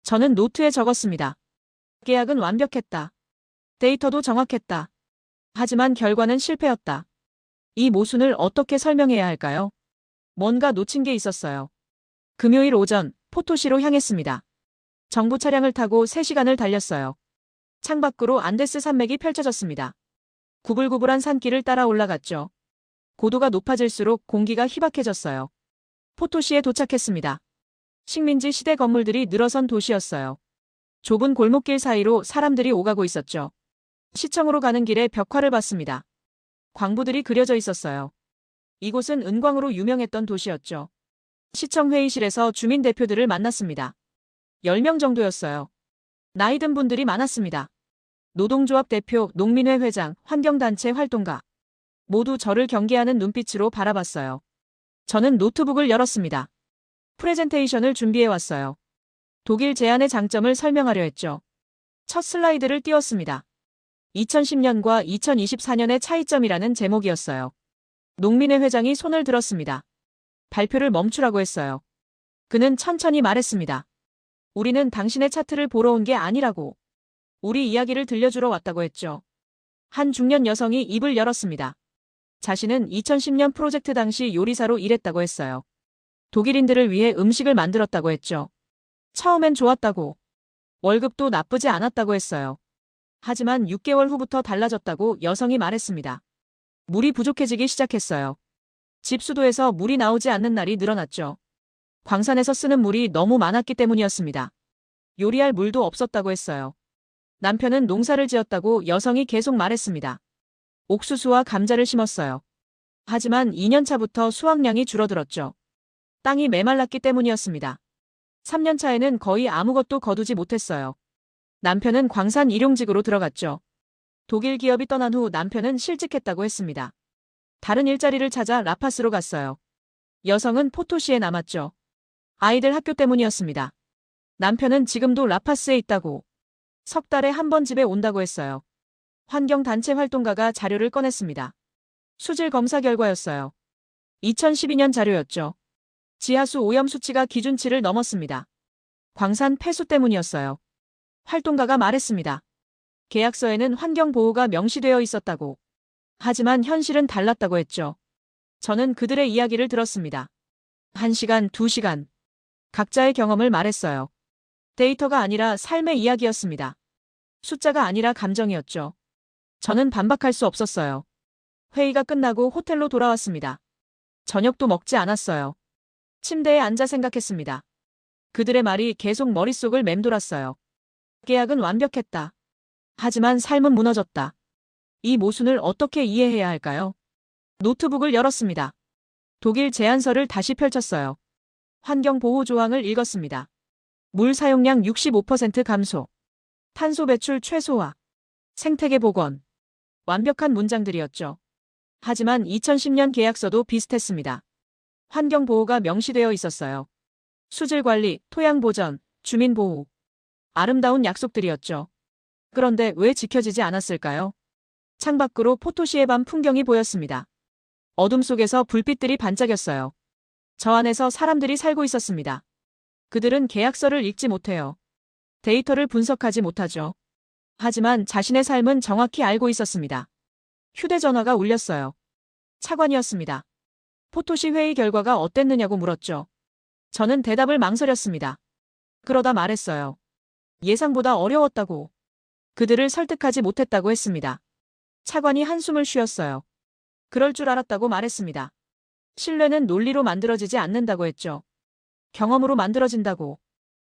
저는 노트에 적었습니다. 계약은 완벽했다. 데이터도 정확했다. 하지만 결과는 실패였다. 이 모순을 어떻게 설명해야 할까요? 뭔가 놓친 게 있었어요. 금요일 오전 포토시로 향했습니다. 정부 차량을 타고 3시간을 달렸어요. 창밖으로 안데스 산맥이 펼쳐졌습니다. 구불구불한 산길을 따라 올라갔죠. 고도가 높아질수록 공기가 희박해졌어요. 포토시에 도착했습니다. 식민지 시대 건물들이 늘어선 도시였어요. 좁은 골목길 사이로 사람들이 오가고 있었죠. 시청으로 가는 길에 벽화를 봤습니다. 광부들이 그려져 있었어요. 이곳은 은광으로 유명했던 도시였죠. 시청 회의실에서 주민 대표들을 만났습니다. 10명 정도였어요. 나이 든 분들이 많았습니다. 노동조합 대표, 농민회 회장, 환경단체 활동가. 모두 저를 경계하는 눈빛으로 바라봤어요. 저는 노트북을 열었습니다. 프레젠테이션을 준비해왔어요. 독일 제안의 장점을 설명하려 했죠. 첫 슬라이드를 띄웠습니다. 2010년과 2024년의 차이점이라는 제목이었어요. 농민회 회장이 손을 들었습니다. 발표를 멈추라고 했어요. 그는 천천히 말했습니다. 우리는 당신의 차트를 보러 온 게 아니라고. 우리 이야기를 들려주러 왔다고 했죠. 한 중년 여성이 입을 열었습니다. 자신은 2010년 프로젝트 당시 요리사로 일했다고 했어요. 독일인들을 위해 음식을 만들었다고 했죠. 처음엔 좋았다고. 월급도 나쁘지 않았다고 했어요. 하지만 6개월 후부터 달라졌다고 여성이 말했습니다. 물이 부족해지기 시작했어요. 집수도에서 물이 나오지 않는 날이 늘어났죠. 광산에서 쓰는 물이 너무 많았기 때문이었습니다. 요리할 물도 없었다고 했어요. 남편은 농사를 지었다고 여성이 계속 말했습니다. 옥수수와 감자를 심었어요. 하지만 2년 차부터 수확량이 줄어들었죠. 땅이 메말랐기 때문이었습니다. 3년 차에는 거의 아무것도 거두지 못했어요. 남편은 광산 일용직으로 들어갔죠. 독일 기업이 떠난 후 남편은 실직했다고 했습니다. 다른 일자리를 찾아 라파스로 갔어요. 여성은 포토시에 남았죠. 아이들 학교 때문이었습니다. 남편은 지금도 라파스에 있다고. 석 달에 한 번 집에 온다고 했어요. 환경단체 활동가가 자료를 꺼냈습니다. 수질 검사 결과였어요. 2012년 자료였죠. 지하수 오염 수치가 기준치를 넘었습니다. 광산 폐수 때문이었어요. 활동가가 말했습니다. 계약서에는 환경보호가 명시되어 있었다고. 하지만 현실은 달랐다고 했죠. 저는 그들의 이야기를 들었습니다. 1시간, 2시간. 각자의 경험을 말했어요. 데이터가 아니라 삶의 이야기였습니다. 숫자가 아니라 감정이었죠. 저는 반박할 수 없었어요. 회의가 끝나고 호텔로 돌아왔습니다. 저녁도 먹지 않았어요. 침대에 앉아 생각했습니다. 그들의 말이 계속 머릿속을 맴돌았어요. 계약은 완벽했다. 하지만 삶은 무너졌다. 이 모순을 어떻게 이해해야 할까요? 노트북을 열었습니다. 독일 제안서를 다시 펼쳤어요. 환경보호 조항을 읽었습니다. 물 사용량 65% 감소. 탄소 배출 최소화. 생태계 복원. 완벽한 문장들이었죠. 하지만 2010년 계약서도 비슷했습니다. 환경보호가 명시되어 있었어요. 수질관리, 토양보전, 주민보호. 아름다운 약속들이었죠. 그런데 왜 지켜지지 않았을까요? 창밖으로 포토시의 밤 풍경이 보였습니다. 어둠 속에서 불빛들이 반짝였어요. 저 안에서 사람들이 살고 있었습니다. 그들은 계약서를 읽지 못해요. 데이터를 분석하지 못하죠. 하지만 자신의 삶은 정확히 알고 있었습니다. 휴대전화가 울렸어요. 차관이었습니다. 포토시 회의 결과가 어땠느냐고 물었죠. 저는 대답을 망설였습니다. 그러다 말했어요. 예상보다 어려웠다고. 그들을 설득하지 못했다고 했습니다. 차관이 한숨을 쉬었어요. 그럴 줄 알았다고 말했습니다. 신뢰는 논리로 만들어지지 않는다고 했죠. 경험으로 만들어진다고.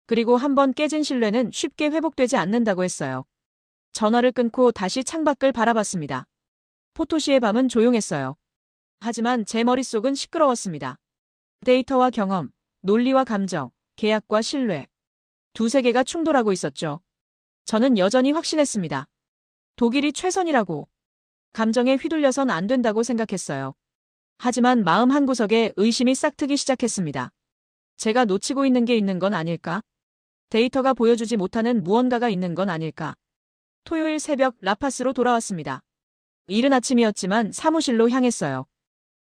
그리고 한번 깨진 신뢰는 쉽게 회복되지 않는다고 했어요. 전화를 끊고 다시 창밖을 바라봤습니다. 포토시의 밤은 조용했어요. 하지만 제 머릿속은 시끄러웠습니다. 데이터와 경험, 논리와 감정, 계약과 신뢰. 두 세계가 충돌하고 있었죠. 저는 여전히 확신했습니다. 독일이 최선이라고. 감정에 휘둘려선 안 된다고 생각했어요. 하지만 마음 한구석에 의심이 싹트기 시작했습니다. 제가 놓치고 있는 게 있는 건 아닐까? 데이터가 보여주지 못하는 무언가가 있는 건 아닐까? 토요일 새벽 라파스로 돌아왔습니다. 이른 아침이었지만 사무실로 향했어요.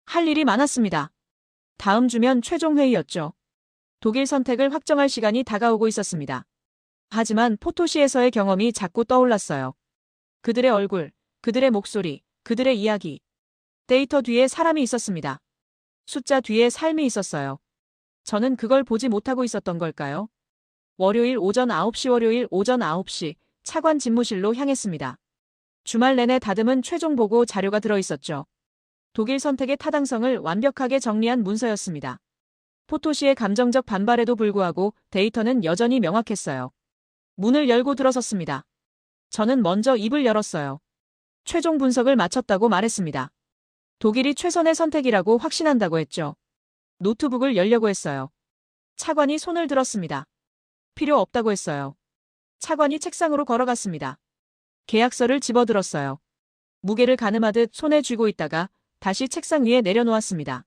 할 일이 많았습니다. 다음 주면 최종 회의였죠. 독일 선택을 확정할 시간이 다가오고 있었습니다. 하지만 포토시에서의 경험이 자꾸 떠올랐어요. 그들의 얼굴, 그들의 목소리, 그들의 이야기. 데이터 뒤에 사람이 있었습니다. 숫자 뒤에 삶이 있었어요. 저는 그걸 보지 못하고 있었던 걸까요? 월요일 오전 9시 차관 집무실로 향했습니다. 주말 내내 다듬은 최종 보고 자료가 들어있었죠. 독일 선택의 타당성을 완벽하게 정리한 문서였습니다. 포토시의 감정적 반발에도 불구하고 데이터는 여전히 명확했어요. 문을 열고 들어섰습니다. 저는 먼저 입을 열었어요. 최종 분석을 마쳤다고 말했습니다. 독일이 최선의 선택이라고 확신한다고 했죠. 노트북을 열려고 했어요. 차관이 손을 들었습니다. 필요 없다고 했어요. 차관이 책상으로 걸어갔습니다. 계약서를 집어들었어요. 무게를 가늠하듯 손에 쥐고 있다가 다시 책상 위에 내려놓았습니다.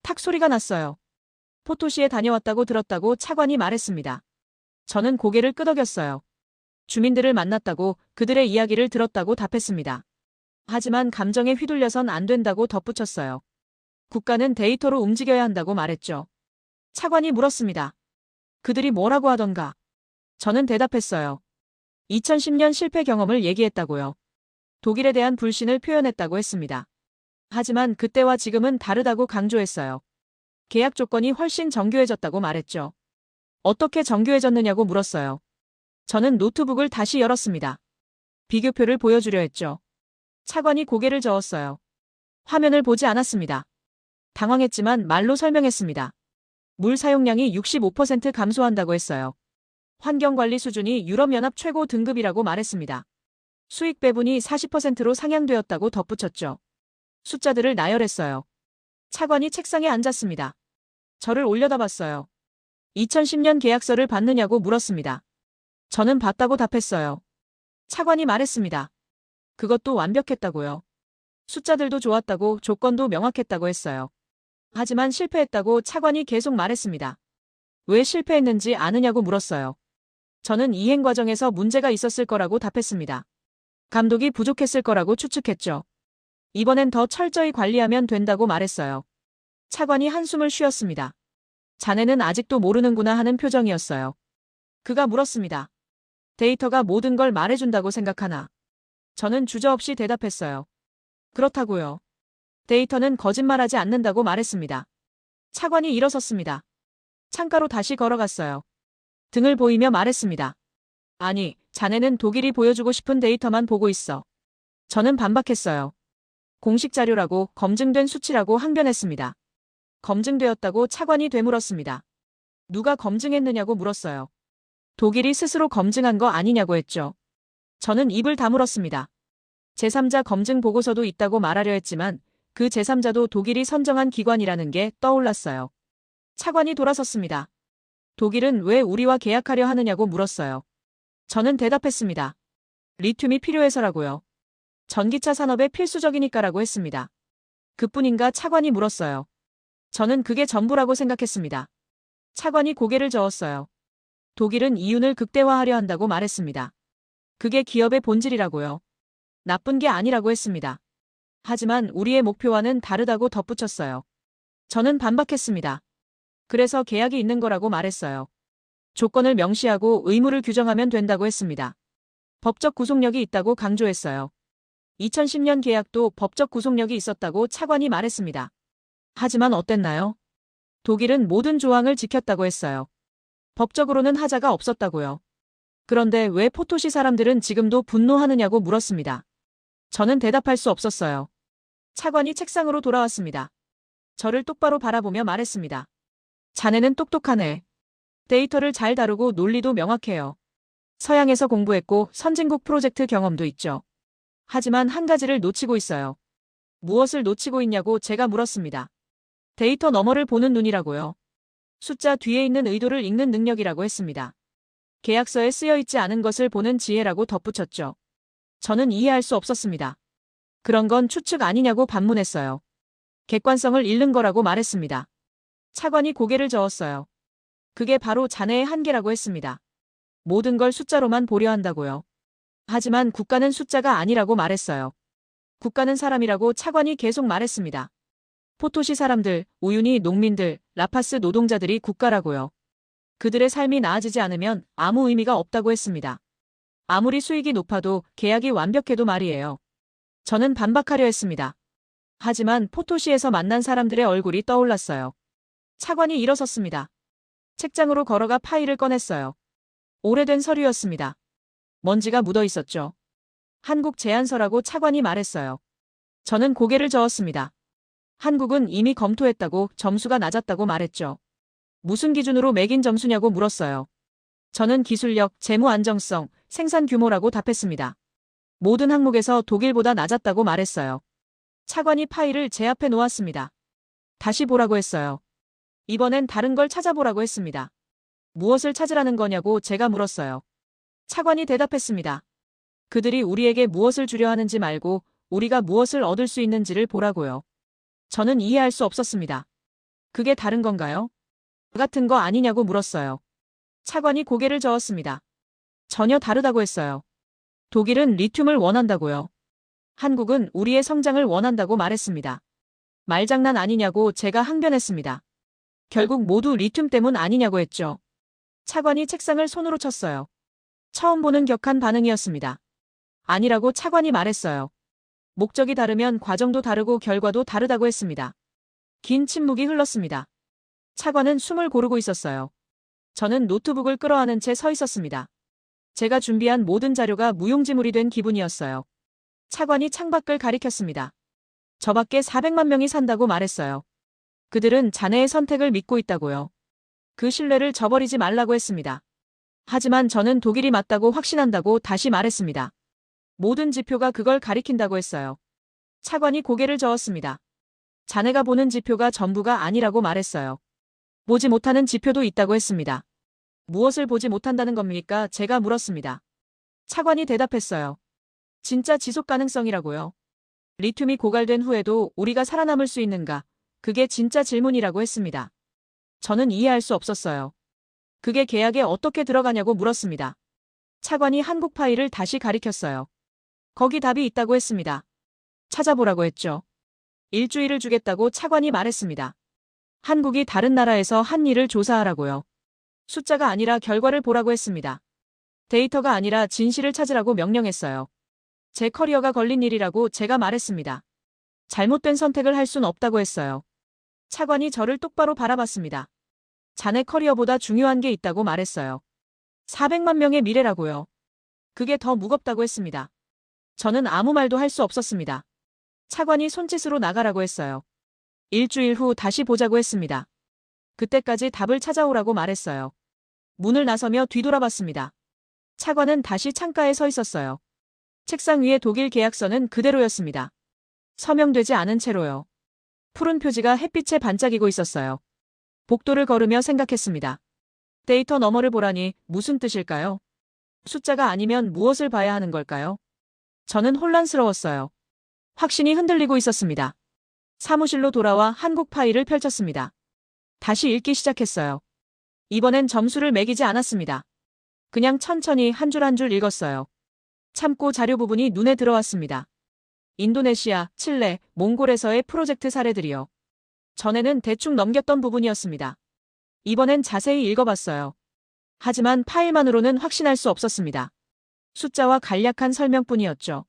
탁 소리가 났어요. 포토시에 다녀왔다고 들었다고 차관이 말했습니다. 저는 고개를 끄덕였어요. 주민들을 만났다고 그들의 이야기를 들었다고 답했습니다. 하지만 감정에 휘둘려선 안 된다고 덧붙였어요. 국가는 데이터로 움직여야 한다고 말했죠. 차관이 물었습니다. 그들이 뭐라고 하던가? 저는 대답했어요. 2010년 실패 경험을 얘기했다고요. 독일에 대한 불신을 표현했다고 했습니다. 하지만 그때와 지금은 다르다고 강조했어요. 계약 조건이 훨씬 정교해졌다고 말했죠. 어떻게 정교해졌느냐고 물었어요. 저는 노트북을 다시 열었습니다. 비교표를 보여주려 했죠. 차관이 고개를 저었어요. 화면을 보지 않았습니다. 당황했지만 말로 설명했습니다. 물 사용량이 65% 감소한다고 했어요. 환경관리 수준이 유럽연합 최고 등급이라고 말했습니다. 수익 배분이 40%로 상향되었다고 덧붙였죠. 숫자들을 나열했어요. 차관이 책상에 앉았습니다. 저를 올려다봤어요. 2010년 계약서를 봤느냐고 물었습니다. 저는 봤다고 답했어요. 차관이 말했습니다. 그것도 완벽했다고요. 숫자들도 좋았다고 조건도 명확했다고 했어요. 하지만 실패했다고 차관이 계속 말했습니다. 왜 실패했는지 아느냐고 물었어요. 저는 이행 과정에서 문제가 있었을 거라고 답했습니다. 감독이 부족했을 거라고 추측했죠. 이번엔 더 철저히 관리하면 된다고 말했어요. 차관이 한숨을 쉬었습니다. 자네는 아직도 모르는구나 하는 표정이었어요. 그가 물었습니다. 데이터가 모든 걸 말해준다고 생각하나? 저는 주저없이 대답했어요. 그렇다고요. 데이터는 거짓말하지 않는다고 말했습니다. 차관이 일어섰습니다. 창가로 다시 걸어갔어요. 등을 보이며 말했습니다. 아니, 자네는 독일이 보여주고 싶은 데이터만 보고 있어. 저는 반박했어요. 공식 자료라고 검증된 수치라고 항변했습니다. 검증되었다고 차관이 되물었습니다. 누가 검증했느냐고 물었어요. 독일이 스스로 검증한 거 아니냐고 했죠. 저는 입을 다물었습니다. 제3자 검증 보고서도 있다고 말하려 했지만 그 제3자도 독일이 선정한 기관이라는 게 떠올랐어요. 차관이 돌아섰습니다. 독일은 왜 우리와 계약하려 하느냐고 물었어요. 저는 대답했습니다. 리튬이 필요해서라고요. 전기차 산업에 필수적이니까라고 했습니다. 그뿐인가 차관이 물었어요. 저는 그게 전부라고 생각했습니다. 차관이 고개를 저었어요. 독일은 이윤을 극대화하려 한다고 말했습니다. 그게 기업의 본질이라고요. 나쁜 게 아니라고 했습니다. 하지만 우리의 목표와는 다르다고 덧붙였어요. 저는 반박했습니다. 그래서 계약이 있는 거라고 말했어요. 조건을 명시하고 의무를 규정하면 된다고 했습니다. 법적 구속력이 있다고 강조했어요. 2010년 계약도 법적 구속력이 있었다고 차관이 말했습니다. 하지만 어땠나요? 독일은 모든 조항을 지켰다고 했어요. 법적으로는 하자가 없었다고요. 그런데 왜 포토시 사람들은 지금도 분노하느냐고 물었습니다. 저는 대답할 수 없었어요. 차관이 책상으로 돌아왔습니다. 저를 똑바로 바라보며 말했습니다. 자네는 똑똑하네. 데이터를 잘 다루고 논리도 명확해요. 서양에서 공부했고 선진국 프로젝트 경험도 있죠. 하지만 한 가지를 놓치고 있어요. 무엇을 놓치고 있냐고 제가 물었습니다. 데이터 너머를 보는 눈이라고요. 숫자 뒤에 있는 의도를 읽는 능력이라고 했습니다. 계약서에 쓰여 있지 않은 것을 보는 지혜라고 덧붙였죠. 저는 이해할 수 없었습니다. 그런 건 추측 아니냐고 반문했어요. 객관성을 잃는 거라고 말했습니다. 차관이 고개를 저었어요. 그게 바로 자네의 한계라고 했습니다. 모든 걸 숫자로만 보려 한다고요. 하지만 국가는 숫자가 아니라고 말했어요. 국가는 사람이라고 차관이 계속 말했습니다. 포토시 사람들, 우유니 농민들, 라파스 노동자들이 국가라고요. 그들의 삶이 나아지지 않으면 아무 의미가 없다고 했습니다. 아무리 수익이 높아도 계약이 완벽해도 말이에요. 저는 반박하려 했습니다. 하지만 포토시에서 만난 사람들의 얼굴이 떠올랐어요. 차관이 일어섰습니다. 책장으로 걸어가 파일을 꺼냈어요. 오래된 서류였습니다. 먼지가 묻어 있었죠. 한국 제안서라고 차관이 말했어요. 저는 고개를 저었습니다. 한국은 이미 검토했다고 점수가 낮았다고 말했죠. 무슨 기준으로 매긴 점수냐고 물었어요. 저는 기술력, 재무 안정성, 생산 규모라고 답했습니다. 모든 항목에서 독일보다 낮았다고 말했어요. 차관이 파일을 제 앞에 놓았습니다. 다시 보라고 했어요. 이번엔 다른 걸 찾아보라고 했습니다. 무엇을 찾으라는 거냐고 제가 물었어요. 차관이 대답했습니다. 그들이 우리에게 무엇을 주려 하는지 말고 우리가 무엇을 얻을 수 있는지를 보라고요. 저는 이해할 수 없었습니다. 그게 다른 건가요? 같은 거 아니냐고 물었어요. 차관이 고개를 저었습니다. 전혀 다르다고 했어요. 독일은 리튬을 원한다고요. 한국은 우리의 성장을 원한다고 말했습니다. 말장난 아니냐고 제가 항변했습니다. 결국 모두 리튬 때문 아니냐고 했죠. 차관이 책상을 손으로 쳤어요. 처음 보는 격한 반응이었습니다. 아니라고 차관이 말했어요. 목적이 다르면 과정도 다르고 결과도 다르다고 했습니다. 긴 침묵이 흘렀습니다. 차관은 숨을 고르고 있었어요. 저는 노트북을 끌어안은 채 서 있었습니다. 제가 준비한 모든 자료가 무용지물이 된 기분이었어요. 차관이 창밖을 가리켰습니다. 저 밖에 400만 명이 산다고 말했어요. 그들은 자네의 선택을 믿고 있다고요. 그 신뢰를 저버리지 말라고 했습니다. 하지만 저는 독일이 맞다고 확신한다고 다시 말했습니다. 모든 지표가 그걸 가리킨다고 했어요. 차관이 고개를 저었습니다. 자네가 보는 지표가 전부가 아니라고 말했어요. 보지 못하는 지표도 있다고 했습니다. 무엇을 보지 못한다는 겁니까? 제가 물었습니다. 차관이 대답했어요. 진짜 지속 가능성이라고요. 리튬이 고갈된 후에도 우리가 살아남을 수 있는가? 그게 진짜 질문이라고 했습니다. 저는 이해할 수 없었어요. 그게 계약에 어떻게 들어가냐고 물었습니다. 차관이 한국 파일을 다시 가리켰어요. 거기 답이 있다고 했습니다. 찾아보라고 했죠. 일주일을 주겠다고 차관이 말했습니다. 한국이 다른 나라에서 한 일을 조사하라고요. 숫자가 아니라 결과를 보라고 했습니다. 데이터가 아니라 진실을 찾으라고 명령했어요. 제 커리어가 걸린 일이라고 제가 말했습니다. 잘못된 선택을 할 순 없다고 했어요. 차관이 저를 똑바로 바라봤습니다. 자네 커리어보다 중요한 게 있다고 말했어요. 400만 명의 미래라고요. 그게 더 무겁다고 했습니다. 저는 아무 말도 할 수 없었습니다. 차관이 손짓으로 나가라고 했어요. 일주일 후 다시 보자고 했습니다. 그때까지 답을 찾아오라고 말했어요. 문을 나서며 뒤돌아봤습니다. 차관은 다시 창가에 서 있었어요. 책상 위에 독일 계약서는 그대로였습니다. 서명되지 않은 채로요. 푸른 표지가 햇빛에 반짝이고 있었어요. 복도를 걸으며 생각했습니다. 데이터 너머를 보라니 무슨 뜻일까요? 숫자가 아니면 무엇을 봐야 하는 걸까요? 저는 혼란스러웠어요. 확신이 흔들리고 있었습니다. 사무실로 돌아와 한국 파일을 펼쳤습니다. 다시 읽기 시작했어요. 이번엔 점수를 매기지 않았습니다. 그냥 천천히 한 줄 한 줄 읽었어요. 참고 자료 부분이 눈에 들어왔습니다. 인도네시아, 칠레, 몽골에서의 프로젝트 사례들이요. 전에는 대충 넘겼던 부분이었습니다. 이번엔 자세히 읽어봤어요. 하지만 파일만으로는 확신할 수 없었습니다. 숫자와 간략한 설명뿐이었죠.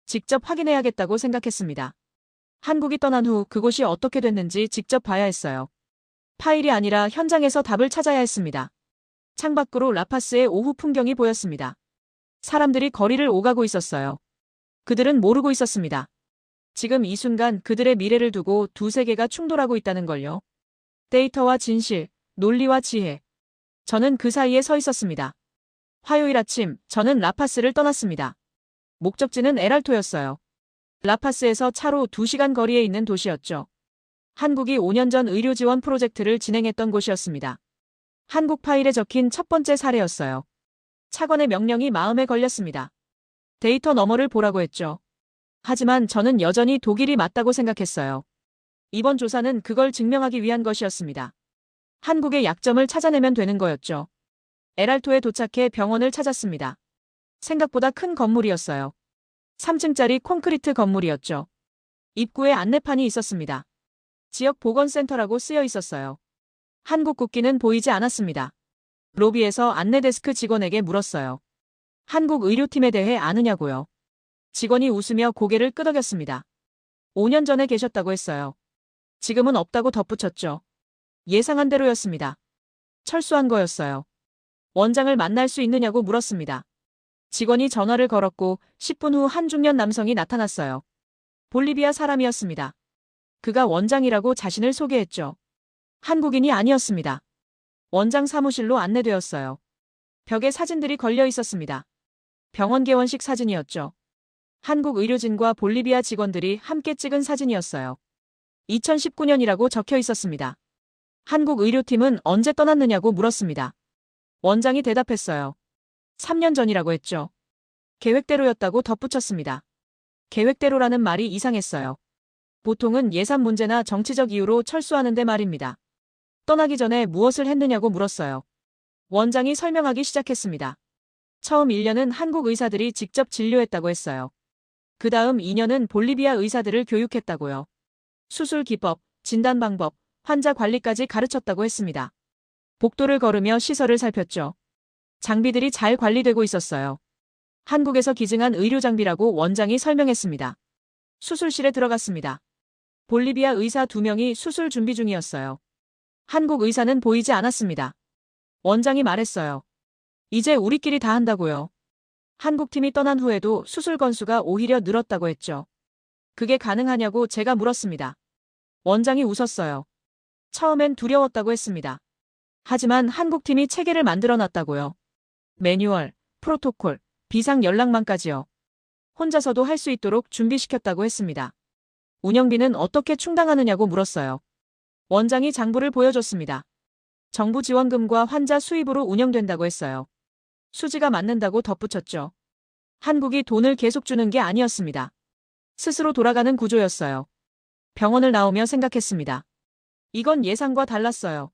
직접 확인해야겠다고 생각했습니다. 한국이 떠난 후 그곳이 어떻게 됐는지 직접 봐야 했어요. 파일이 아니라 현장에서 답을 찾아야 했습니다. 창밖으로 라파스의 오후 풍경이 보였습니다. 사람들이 거리를 오가고 있었어요. 그들은 모르고 있었습니다. 지금 이 순간 그들의 미래를 두고 두 세계가 충돌하고 있다는 걸요. 데이터와 진실, 논리와 지혜. 저는 그 사이에 서 있었습니다. 화요일 아침, 저는 라파스를 떠났습니다. 목적지는 에랄토였어요. 라파스에서 차로 2시간 거리에 있는 도시였죠. 한국이 5년 전 의료 지원 프로젝트를 진행했던 곳이었습니다. 한국 파일에 적힌 첫 번째 사례였어요. 차관의 명령이 마음에 걸렸습니다. 데이터 너머를 보라고 했죠. 하지만 저는 여전히 독일이 맞다고 생각했어요. 이번 조사는 그걸 증명하기 위한 것이었습니다. 한국의 약점을 찾아내면 되는 거였죠. 에랄토에 도착해 병원을 찾았습니다. 생각보다 큰 건물이었어요. 3층짜리 콘크리트 건물이었죠. 입구에 안내판이 있었습니다. 지역 보건센터라고 쓰여 있었어요. 한국 국기는 보이지 않았습니다. 로비에서 안내데스크 직원에게 물었어요. 한국 의료팀에 대해 아느냐고요. 직원이 웃으며 고개를 끄덕였습니다. 5년 전에 계셨다고 했어요. 지금은 없다고 덧붙였죠. 예상한 대로였습니다. 철수한 거였어요. 원장을 만날 수 있느냐고 물었습니다. 직원이 전화를 걸었고 10분 후 한 중년 남성이 나타났어요. 볼리비아 사람이었습니다. 그가 원장이라고 자신을 소개했죠. 한국인이 아니었습니다. 원장 사무실로 안내되었어요. 벽에 사진들이 걸려 있었습니다. 병원 개원식 사진이었죠. 한국 의료진과 볼리비아 직원들이 함께 찍은 사진이었어요. 2019년이라고 적혀 있었습니다. 한국 의료팀은 언제 떠났느냐고 물었습니다. 원장이 대답했어요. 3년 전이라고 했죠. 계획대로였다고 덧붙였습니다. 계획대로라는 말이 이상했어요. 보통은 예산 문제나 정치적 이유로 철수하는데 말입니다. 떠나기 전에 무엇을 했느냐고 물었어요. 원장이 설명하기 시작했습니다. 처음 1년은 한국 의사들이 직접 진료했다고 했어요. 그 다음 2년은 볼리비아 의사들을 교육했다고요. 수술 기법, 진단 방법, 환자 관리까지 가르쳤다고 했습니다. 복도를 걸으며 시설을 살폈죠. 장비들이 잘 관리되고 있었어요. 한국에서 기증한 의료 장비라고 원장이 설명했습니다. 수술실에 들어갔습니다. 볼리비아 의사 2명이 수술 준비 중이었어요. 한국 의사는 보이지 않았습니다. 원장이 말했어요. 이제 우리끼리 다 한다고요. 한국팀이 떠난 후에도 수술 건수가 오히려 늘었다고 했죠. 그게 가능하냐고 제가 물었습니다. 원장이 웃었어요. 처음엔 두려웠다고 했습니다. 하지만 한국팀이 체계를 만들어놨다고요. 매뉴얼, 프로토콜, 비상 연락망까지요. 혼자서도 할 수 있도록 준비시켰다고 했습니다. 운영비는 어떻게 충당하느냐고 물었어요. 원장이 장부를 보여줬습니다. 정부 지원금과 환자 수입으로 운영된다고 했어요. 수지가 맞는다고 덧붙였죠. 한국이 돈을 계속 주는 게 아니었습니다. 스스로 돌아가는 구조였어요. 병원을 나오며 생각했습니다. 이건 예상과 달랐어요.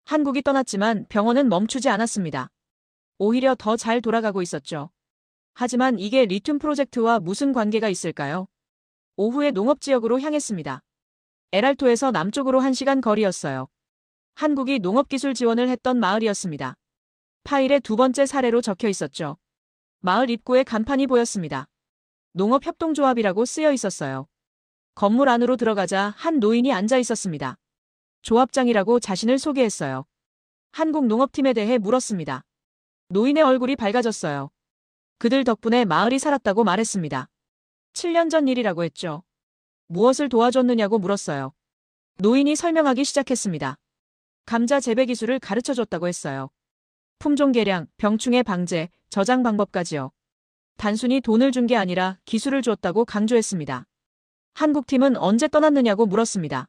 한국이 떠났지만 병원은 멈추지 않았습니다. 오히려 더 잘 돌아가고 있었죠. 하지만 이게 리튬 프로젝트와 무슨 관계가 있을까요? 오후에 농업지역으로 향했습니다. 에랄토에서 남쪽으로 1시간 거리였어요. 한국이 농업기술 지원을 했던 마을이었습니다. 파일에 2번째 사례로 적혀 있었죠. 마을 입구에 간판이 보였습니다. 농업협동조합이라고 쓰여 있었어요. 건물 안으로 들어가자 한 노인이 앉아 있었습니다. 조합장이라고 자신을 소개했어요. 한국 농업팀에 대해 물었습니다. 노인의 얼굴이 밝아졌어요. 그들 덕분에 마을이 살았다고 말했습니다. 7년 전 일이라고 했죠. 무엇을 도와줬느냐고 물었어요. 노인이 설명하기 시작했습니다. 감자 재배 기술을 가르쳐줬다고 했어요. 품종 개량, 병충해 방제, 저장 방법까지요. 단순히 돈을 준 게 아니라 기술을 줬다고 강조했습니다. 한국팀은 언제 떠났느냐고 물었습니다.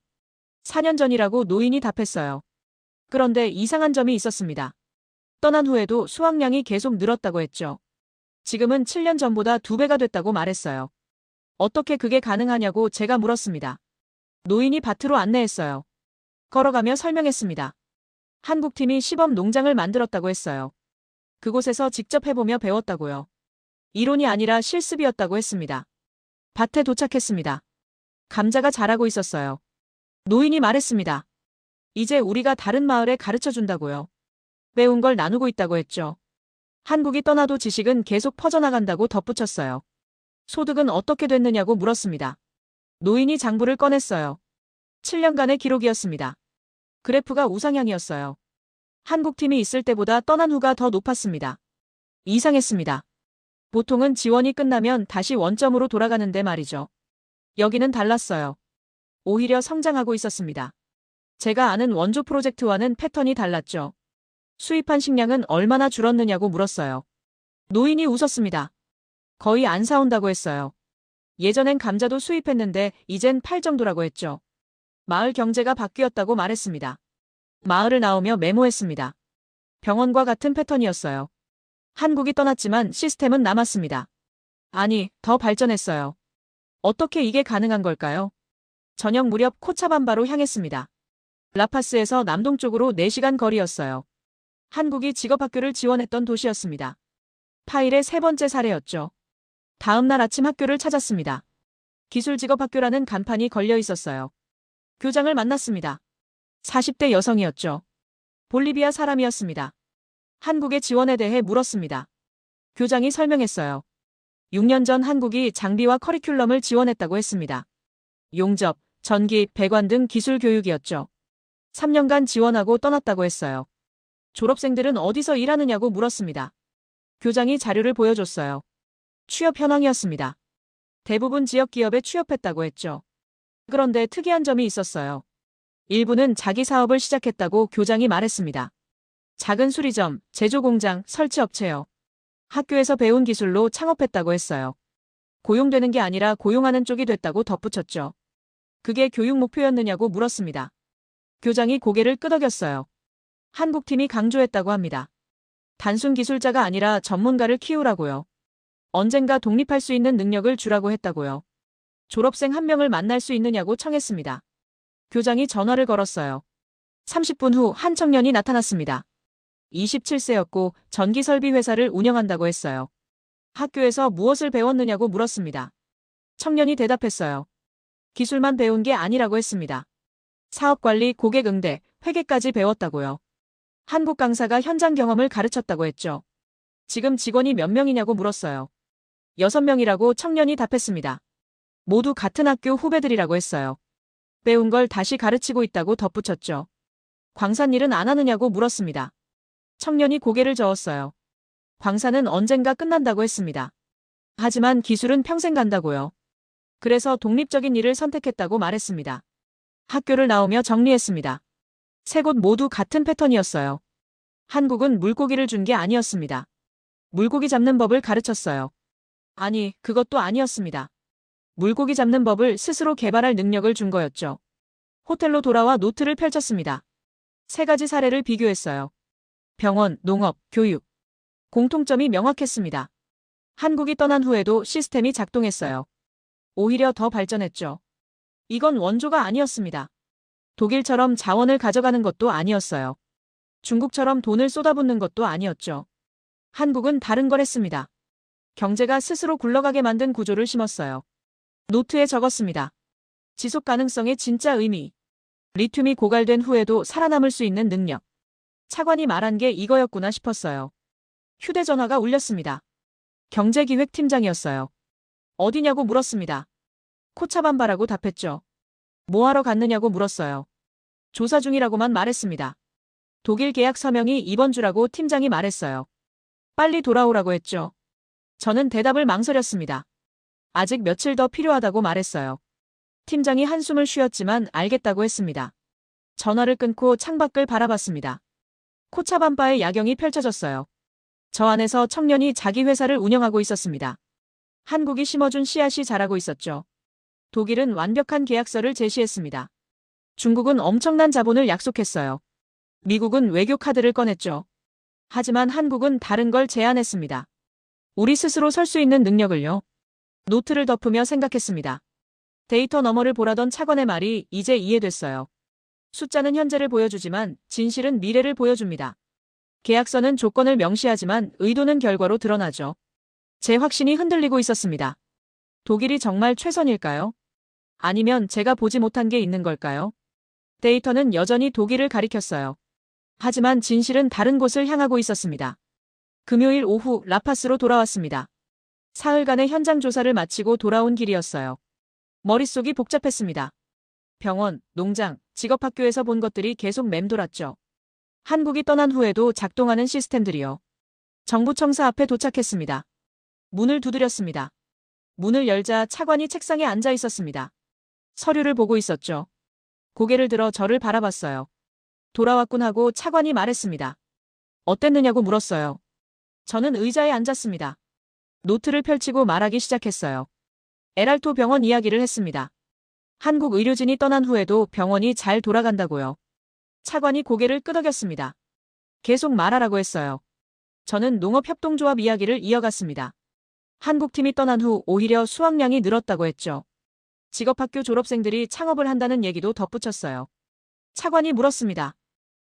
4년 전이라고 노인이 답했어요. 그런데 이상한 점이 있었습니다. 떠난 후에도 수확량이 계속 늘었다고 했죠. 지금은 7년 전보다 2배가 됐다고 말했어요. 어떻게 그게 가능하냐고 제가 물었습니다. 노인이 밭으로 안내했어요. 걸어가며 설명했습니다. 한국팀이 시범 농장을 만들었다고 했어요. 그곳에서 직접 해보며 배웠다고요. 이론이 아니라 실습이었다고 했습니다. 밭에 도착했습니다. 감자가 자라고 있었어요. 노인이 말했습니다. 이제 우리가 다른 마을에 가르쳐준다고요. 배운 걸 나누고 있다고 했죠. 한국이 떠나도 지식은 계속 퍼져나간다고 덧붙였어요. 소득은 어떻게 됐느냐고 물었습니다. 노인이 장부를 꺼냈어요. 7년간의 기록이었습니다. 그래프가 우상향이었어요. 한국팀이 있을 때보다 떠난 후가 더 높았습니다. 이상했습니다. 보통은 지원이 끝나면 다시 원점으로 돌아가는데 말이죠. 여기는 달랐어요. 오히려 성장하고 있었습니다. 제가 아는 원조 프로젝트와는 패턴이 달랐죠. 수입한 식량은 얼마나 줄었느냐고 물었어요. 노인이 웃었습니다. 거의 안 사온다고 했어요. 예전엔 감자도 수입했는데 이젠 팔 정도라고 했죠. 마을 경제가 바뀌었다고 말했습니다. 마을을 나오며 메모했습니다. 병원과 같은 패턴이었어요. 한국이 떠났지만 시스템은 남았습니다. 아니, 더 발전했어요. 어떻게 이게 가능한 걸까요? 저녁 무렵 코차반바로 향했습니다. 라파스에서 남동쪽으로 4시간 거리였어요. 한국이 직업학교를 지원했던 도시였습니다. 파일의 세 번째 사례였죠. 다음 날 아침 학교를 찾았습니다. 기술직업학교라는 간판이 걸려 있었어요. 교장을 만났습니다. 40대 여성이었죠. 볼리비아 사람이었습니다. 한국의 지원에 대해 물었습니다. 교장이 설명했어요. 6년 전 한국이 장비와 커리큘럼을 지원했다고 했습니다. 용접, 전기, 배관 등 기술 교육이었죠. 3년간 지원하고 떠났다고 했어요. 졸업생들은 어디서 일하느냐고 물었습니다. 교장이 자료를 보여줬어요. 취업 현황이었습니다. 대부분 지역 기업에 취업했다고 했죠. 그런데 특이한 점이 있었어요. 일부는 자기 사업을 시작했다고 교장이 말했습니다. 작은 수리점, 제조공장, 설치업체요. 학교에서 배운 기술로 창업했다고 했어요. 고용되는 게 아니라 고용하는 쪽이 됐다고 덧붙였죠. 그게 교육 목표였느냐고 물었습니다. 교장이 고개를 끄덕였어요. 한국팀이 강조했다고 합니다. 단순 기술자가 아니라 전문가를 키우라고요. 언젠가 독립할 수 있는 능력을 주라고 했다고요. 졸업생 1명을 만날 수 있느냐고 청했습니다. 교장이 전화를 걸었어요. 30분 후 한 청년이 나타났습니다. 27세였고 전기설비 회사를 운영한다고 했어요. 학교에서 무엇을 배웠느냐고 물었습니다. 청년이 대답했어요. 기술만 배운 게 아니라고 했습니다. 사업관리, 고객응대, 회계까지 배웠다고요. 한국 강사가 현장 경험을 가르쳤다고 했죠. 지금 직원이 몇 명이냐고 물었어요. 6명이라고 청년이 답했습니다. 모두 같은 학교 후배들이라고 했어요. 배운 걸 다시 가르치고 있다고 덧붙였죠. 광산 일은 안 하느냐고 물었습니다. 청년이 고개를 저었어요. 광산은 언젠가 끝난다고 했습니다. 하지만 기술은 평생 간다고요. 그래서 독립적인 일을 선택했다고 말했습니다. 학교를 나오며 정리했습니다. 세 곳 모두 같은 패턴이었어요. 한국은 물고기를 준 게 아니었습니다. 물고기 잡는 법을 가르쳤어요. 아니, 그것도 아니었습니다. 물고기 잡는 법을 스스로 개발할 능력을 준 거였죠. 호텔로 돌아와 노트를 펼쳤습니다. 3가지 사례를 비교했어요. 병원, 농업, 교육. 공통점이 명확했습니다. 한국이 떠난 후에도 시스템이 작동했어요. 오히려 더 발전했죠. 이건 원조가 아니었습니다. 독일처럼 자원을 가져가는 것도 아니었어요. 중국처럼 돈을 쏟아붓는 것도 아니었죠. 한국은 다른 걸 했습니다. 경제가 스스로 굴러가게 만든 구조를 심었어요. 노트에 적었습니다. 지속 가능성의 진짜 의미. 리튬이 고갈된 후에도 살아남을 수 있는 능력. 차관이 말한 게 이거였구나 싶었어요. 휴대전화가 울렸습니다. 경제기획팀장이었어요. 어디냐고 물었습니다. 코차반바라고 답했죠. 뭐하러 갔느냐고 물었어요. 조사 중이라고만 말했습니다. 독일 계약 서명이 이번 주라고 팀장이 말했어요. 빨리 돌아오라고 했죠. 저는 대답을 망설였습니다. 아직 며칠 더 필요하다고 말했어요. 팀장이 한숨을 쉬었지만 알겠다고 했습니다. 전화를 끊고 창밖을 바라봤습니다. 코차반바의 야경이 펼쳐졌어요. 저 안에서 청년이 자기 회사를 운영하고 있었습니다. 한국이 심어준 씨앗이 자라고 있었죠. 독일은 완벽한 계약서를 제시했습니다. 중국은 엄청난 자본을 약속했어요. 미국은 외교 카드를 꺼냈죠. 하지만 한국은 다른 걸 제안했습니다. 우리 스스로 설 수 있는 능력을요. 노트를 덮으며 생각했습니다. 데이터 너머를 보라던 차관의 말이 이제 이해됐어요. 숫자는 현재를 보여주지만 진실은 미래를 보여줍니다. 계약서는 조건을 명시하지만 의도는 결과로 드러나죠. 제 확신이 흔들리고 있었습니다. 독일이 정말 최선일까요? 아니면 제가 보지 못한 게 있는 걸까요? 데이터는 여전히 독일을 가리켰어요. 하지만 진실은 다른 곳을 향하고 있었습니다. 금요일 오후 라파스로 돌아왔습니다. 사흘간의 현장 조사를 마치고 돌아온 길이었어요. 머릿속이 복잡했습니다. 병원, 농장, 직업학교에서 본 것들이 계속 맴돌았죠. 한국이 떠난 후에도 작동하는 시스템들이요. 정부 청사 앞에 도착했습니다. 문을 두드렸습니다. 문을 열자 차관이 책상에 앉아 있었습니다. 서류를 보고 있었죠. 고개를 들어 저를 바라봤어요. 돌아왔군 하고 차관이 말했습니다. 어땠느냐고 물었어요. 저는 의자에 앉았습니다. 노트를 펼치고 말하기 시작했어요. 에랄토 병원 이야기를 했습니다. 한국 의료진이 떠난 후에도 병원이 잘 돌아간다고요. 차관이 고개를 끄덕였습니다. 계속 말하라고 했어요. 저는 농업협동조합 이야기를 이어갔습니다. 한국팀이 떠난 후 오히려 수확량이 늘었다고 했죠. 직업학교 졸업생들이 창업을 한다는 얘기도 덧붙였어요. 차관이 물었습니다.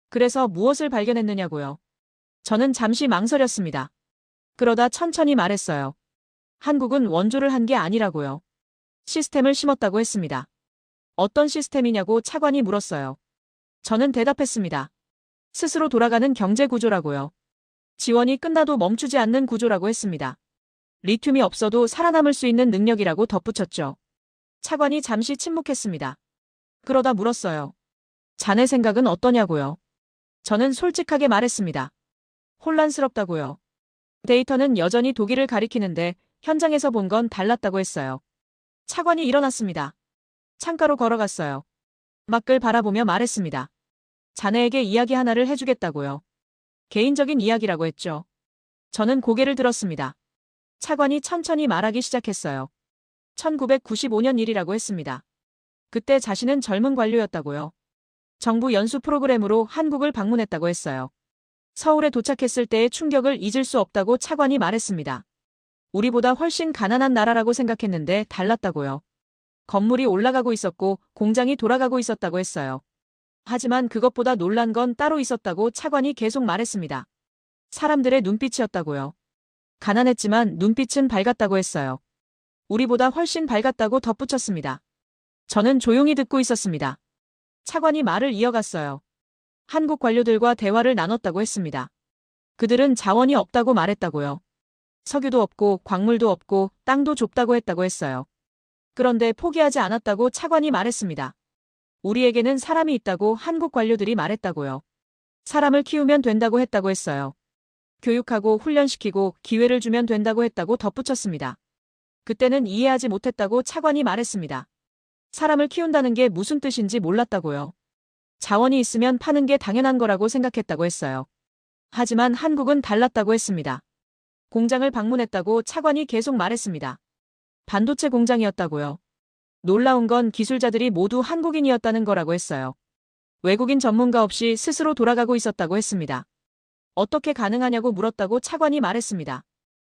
그래서 무엇을 발견했느냐고요. 저는 잠시 망설였습니다. 그러다 천천히 말했어요. 한국은 원조를 한 게 아니라고요. 시스템을 심었다고 했습니다. 어떤 시스템이냐고 차관이 물었어요. 저는 대답했습니다. 스스로 돌아가는 경제 구조라고요. 지원이 끝나도 멈추지 않는 구조라고 했습니다. 리튬이 없어도 살아남을 수 있는 능력이라고 덧붙였죠. 차관이 잠시 침묵했습니다. 그러다 물었어요. 자네 생각은 어떠냐고요. 저는 솔직하게 말했습니다. 혼란스럽다고요. 데이터는 여전히 독일을 가리키는데 현장에서 본 건 달랐다고 했어요. 차관이 일어났습니다. 창가로 걸어갔어요. 밖을 바라보며 말했습니다. 자네에게 이야기 하나를 해주겠다고요. 개인적인 이야기라고 했죠. 저는 고개를 들었습니다. 차관이 천천히 말하기 시작했어요. 1995년 일이라고 했습니다. 그때 자신은 젊은 관료였다고요. 정부 연수 프로그램으로 한국을 방문했다고 했어요. 서울에 도착했을 때의 충격을 잊을 수 없다고 차관이 말했습니다. 우리보다 훨씬 가난한 나라라고 생각했는데 달랐다고요. 건물이 올라가고 있었고 공장이 돌아가고 있었다고 했어요. 하지만 그것보다 놀란 건 따로 있었다고 차관이 계속 말했습니다. 사람들의 눈빛이었다고요. 가난했지만 눈빛은 밝았다고 했어요. 우리보다 훨씬 밝았다고 덧붙였습니다. 저는 조용히 듣고 있었습니다. 차관이 말을 이어갔어요. 한국 관료들과 대화를 나눴다고 했습니다. 그들은 자원이 없다고 말했다고요. 석유도 없고 광물도 없고 땅도 좁다고 했다고 했어요. 그런데 포기하지 않았다고 차관이 말했습니다. 우리에게는 사람이 있다고 한국 관료들이 말했다고요. 사람을 키우면 된다고 했다고 했어요. 교육하고 훈련시키고 기회를 주면 된다고 했다고 덧붙였습니다. 그때는 이해하지 못했다고 차관이 말했습니다. 사람을 키운다는 게 무슨 뜻인지 몰랐다고요. 자원이 있으면 파는 게 당연한 거라고 생각했다고 했어요. 하지만 한국은 달랐다고 했습니다. 공장을 방문했다고 차관이 계속 말했습니다. 반도체 공장이었다고요. 놀라운 건 기술자들이 모두 한국인이었다는 거라고 했어요. 외국인 전문가 없이 스스로 돌아가고 있었다고 했습니다. 어떻게 가능하냐고 물었다고 차관이 말했습니다.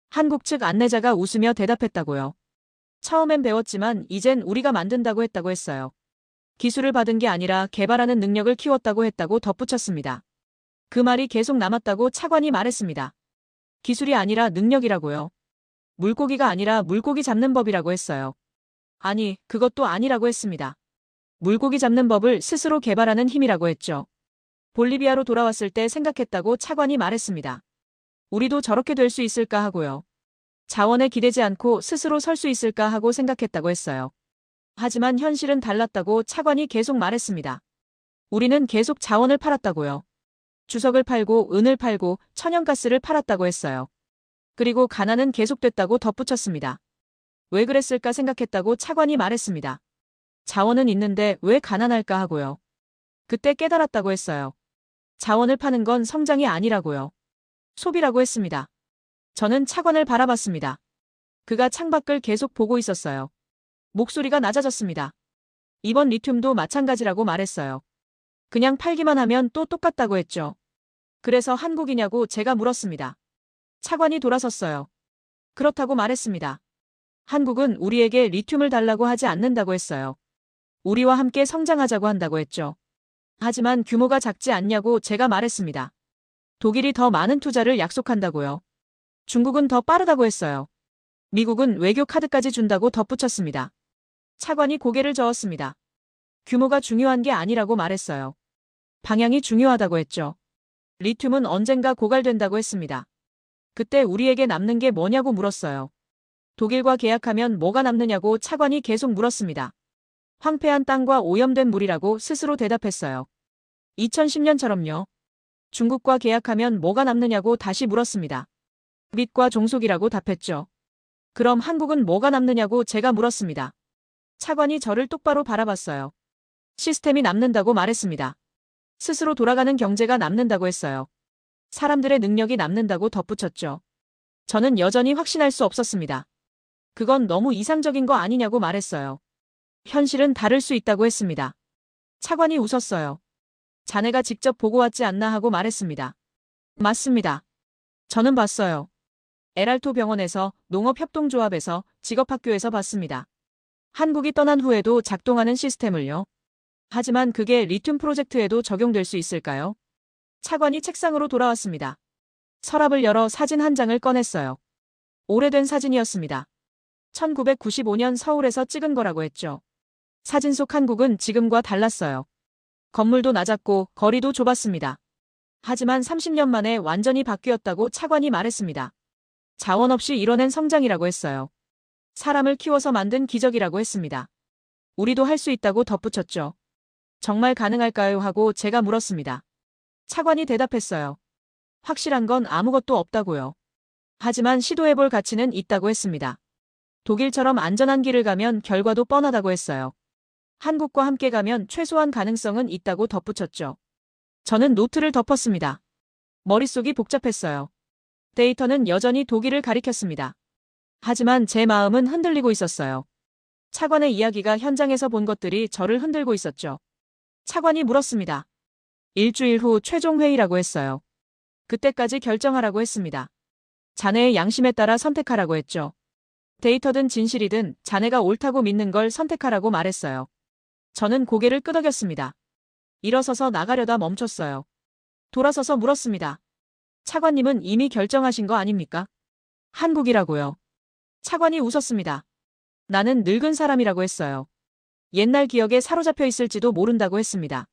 한국 측 안내자가 웃으며 대답했다고요. 처음엔 배웠지만 이젠 우리가 만든다고 했다고 했어요. 기술을 받은 게 아니라 개발하는 능력을 키웠다고 했다고 덧붙였습니다. 그 말이 계속 남았다고 차관이 말했습니다. 기술이 아니라 능력이라고요. 물고기가 아니라 물고기 잡는 법이라고 했어요. 아니, 그것도 아니라고 했습니다. 물고기 잡는 법을 스스로 개발하는 힘이라고 했죠. 볼리비아로 돌아왔을 때 생각했다고 차관이 말했습니다. 우리도 저렇게 될 수 있을까 하고요. 자원에 기대지 않고 스스로 설 수 있을까 하고 생각했다고 했어요. 하지만 현실은 달랐다고 차관이 계속 말했습니다. 우리는 계속 자원을 팔았다고요. 주석을 팔고 은을 팔고 천연가스를 팔았다고 했어요. 그리고 가난은 계속됐다고 덧붙였습니다. 왜 그랬을까 생각했다고 차관이 말했습니다. 자원은 있는데 왜 가난할까 하고요. 그때 깨달았다고 했어요. 자원을 파는 건 성장이 아니라고요. 소비라고 했습니다. 저는 차관을 바라봤습니다. 그가 창밖을 계속 보고 있었어요. 목소리가 낮아졌습니다. 이번 리튬도 마찬가지라고 말했어요. 그냥 팔기만 하면 또 똑같다고 했죠. 그래서 한국이냐고 제가 물었습니다. 차관이 돌아섰어요. 그렇다고 말했습니다. 한국은 우리에게 리튬을 달라고 하지 않는다고 했어요. 우리와 함께 성장하자고 한다고 했죠. 하지만 규모가 작지 않냐고 제가 말했습니다. 독일이 더 많은 투자를 약속한다고요. 중국은 더 빠르다고 했어요. 미국은 외교 카드까지 준다고 덧붙였습니다. 차관이 고개를 저었습니다. 규모가 중요한 게 아니라고 말했어요. 방향이 중요하다고 했죠. 리튬은 언젠가 고갈된다고 했습니다. 그때 우리에게 남는 게 뭐냐고 물었어요. 독일과 계약하면 뭐가 남느냐고 차관이 계속 물었습니다. 황폐한 땅과 오염된 물이라고 스스로 대답했어요. 2010년처럼요. 중국과 계약하면 뭐가 남느냐고 다시 물었습니다. 밑과 종속이라고 답했죠. 그럼 한국은 뭐가 남느냐고 제가 물었습니다. 차관이 저를 똑바로 바라봤어요. 시스템이 남는다고 말했습니다. 스스로 돌아가는 경제가 남는다고 했어요. 사람들의 능력이 남는다고 덧붙였죠. 저는 여전히 확신할 수 없었습니다. 그건 너무 이상적인 거 아니냐고 말했어요. 현실은 다를 수 있다고 했습니다. 차관이 웃었어요. 자네가 직접 보고 왔지 않나 하고 말했습니다. 맞습니다. 저는 봤어요. 에랄토 병원에서, 농업협동조합에서, 직업학교에서 봤습니다. 한국이 떠난 후에도 작동하는 시스템을요. 하지만 그게 리튬 프로젝트에도 적용될 수 있을까요? 차관이 책상으로 돌아왔습니다. 서랍을 열어 사진 한 장을 꺼냈어요. 오래된 사진이었습니다. 1995년 서울에서 찍은 거라고 했죠. 사진 속 한국은 지금과 달랐어요. 건물도 낮았고 거리도 좁았습니다. 하지만 30년 만에 완전히 바뀌었다고 차관이 말했습니다. 자원 없이 이뤄낸 성장이라고 했어요. 사람을 키워서 만든 기적이라고 했습니다. 우리도 할 수 있다고 덧붙였죠. 정말 가능할까요? 하고 제가 물었습니다. 차관이 대답했어요. 확실한 건 아무것도 없다고요. 하지만 시도해볼 가치는 있다고 했습니다. 독일처럼 안전한 길을 가면 결과도 뻔하다고 했어요. 한국과 함께 가면 최소한 가능성은 있다고 덧붙였죠. 저는 노트를 덮었습니다. 머릿속이 복잡했어요. 데이터는 여전히 독일을 가리켰습니다. 하지만 제 마음은 흔들리고 있었어요. 차관의 이야기가 현장에서 본 것들이 저를 흔들고 있었죠. 차관이 물었습니다. 일주일 후 최종 회의라고 했어요. 그때까지 결정하라고 했습니다. 자네의 양심에 따라 선택하라고 했죠. 데이터든 진실이든 자네가 옳다고 믿는 걸 선택하라고 말했어요. 저는 고개를 끄덕였습니다. 일어서서 나가려다 멈췄어요. 돌아서서 물었습니다. 차관님은 이미 결정하신 거 아닙니까? 한국이라고요. 차관이 웃었습니다. 나는 늙은 사람이라고 했어요. 옛날 기억에 사로잡혀 있을지도 모른다고 했습니다.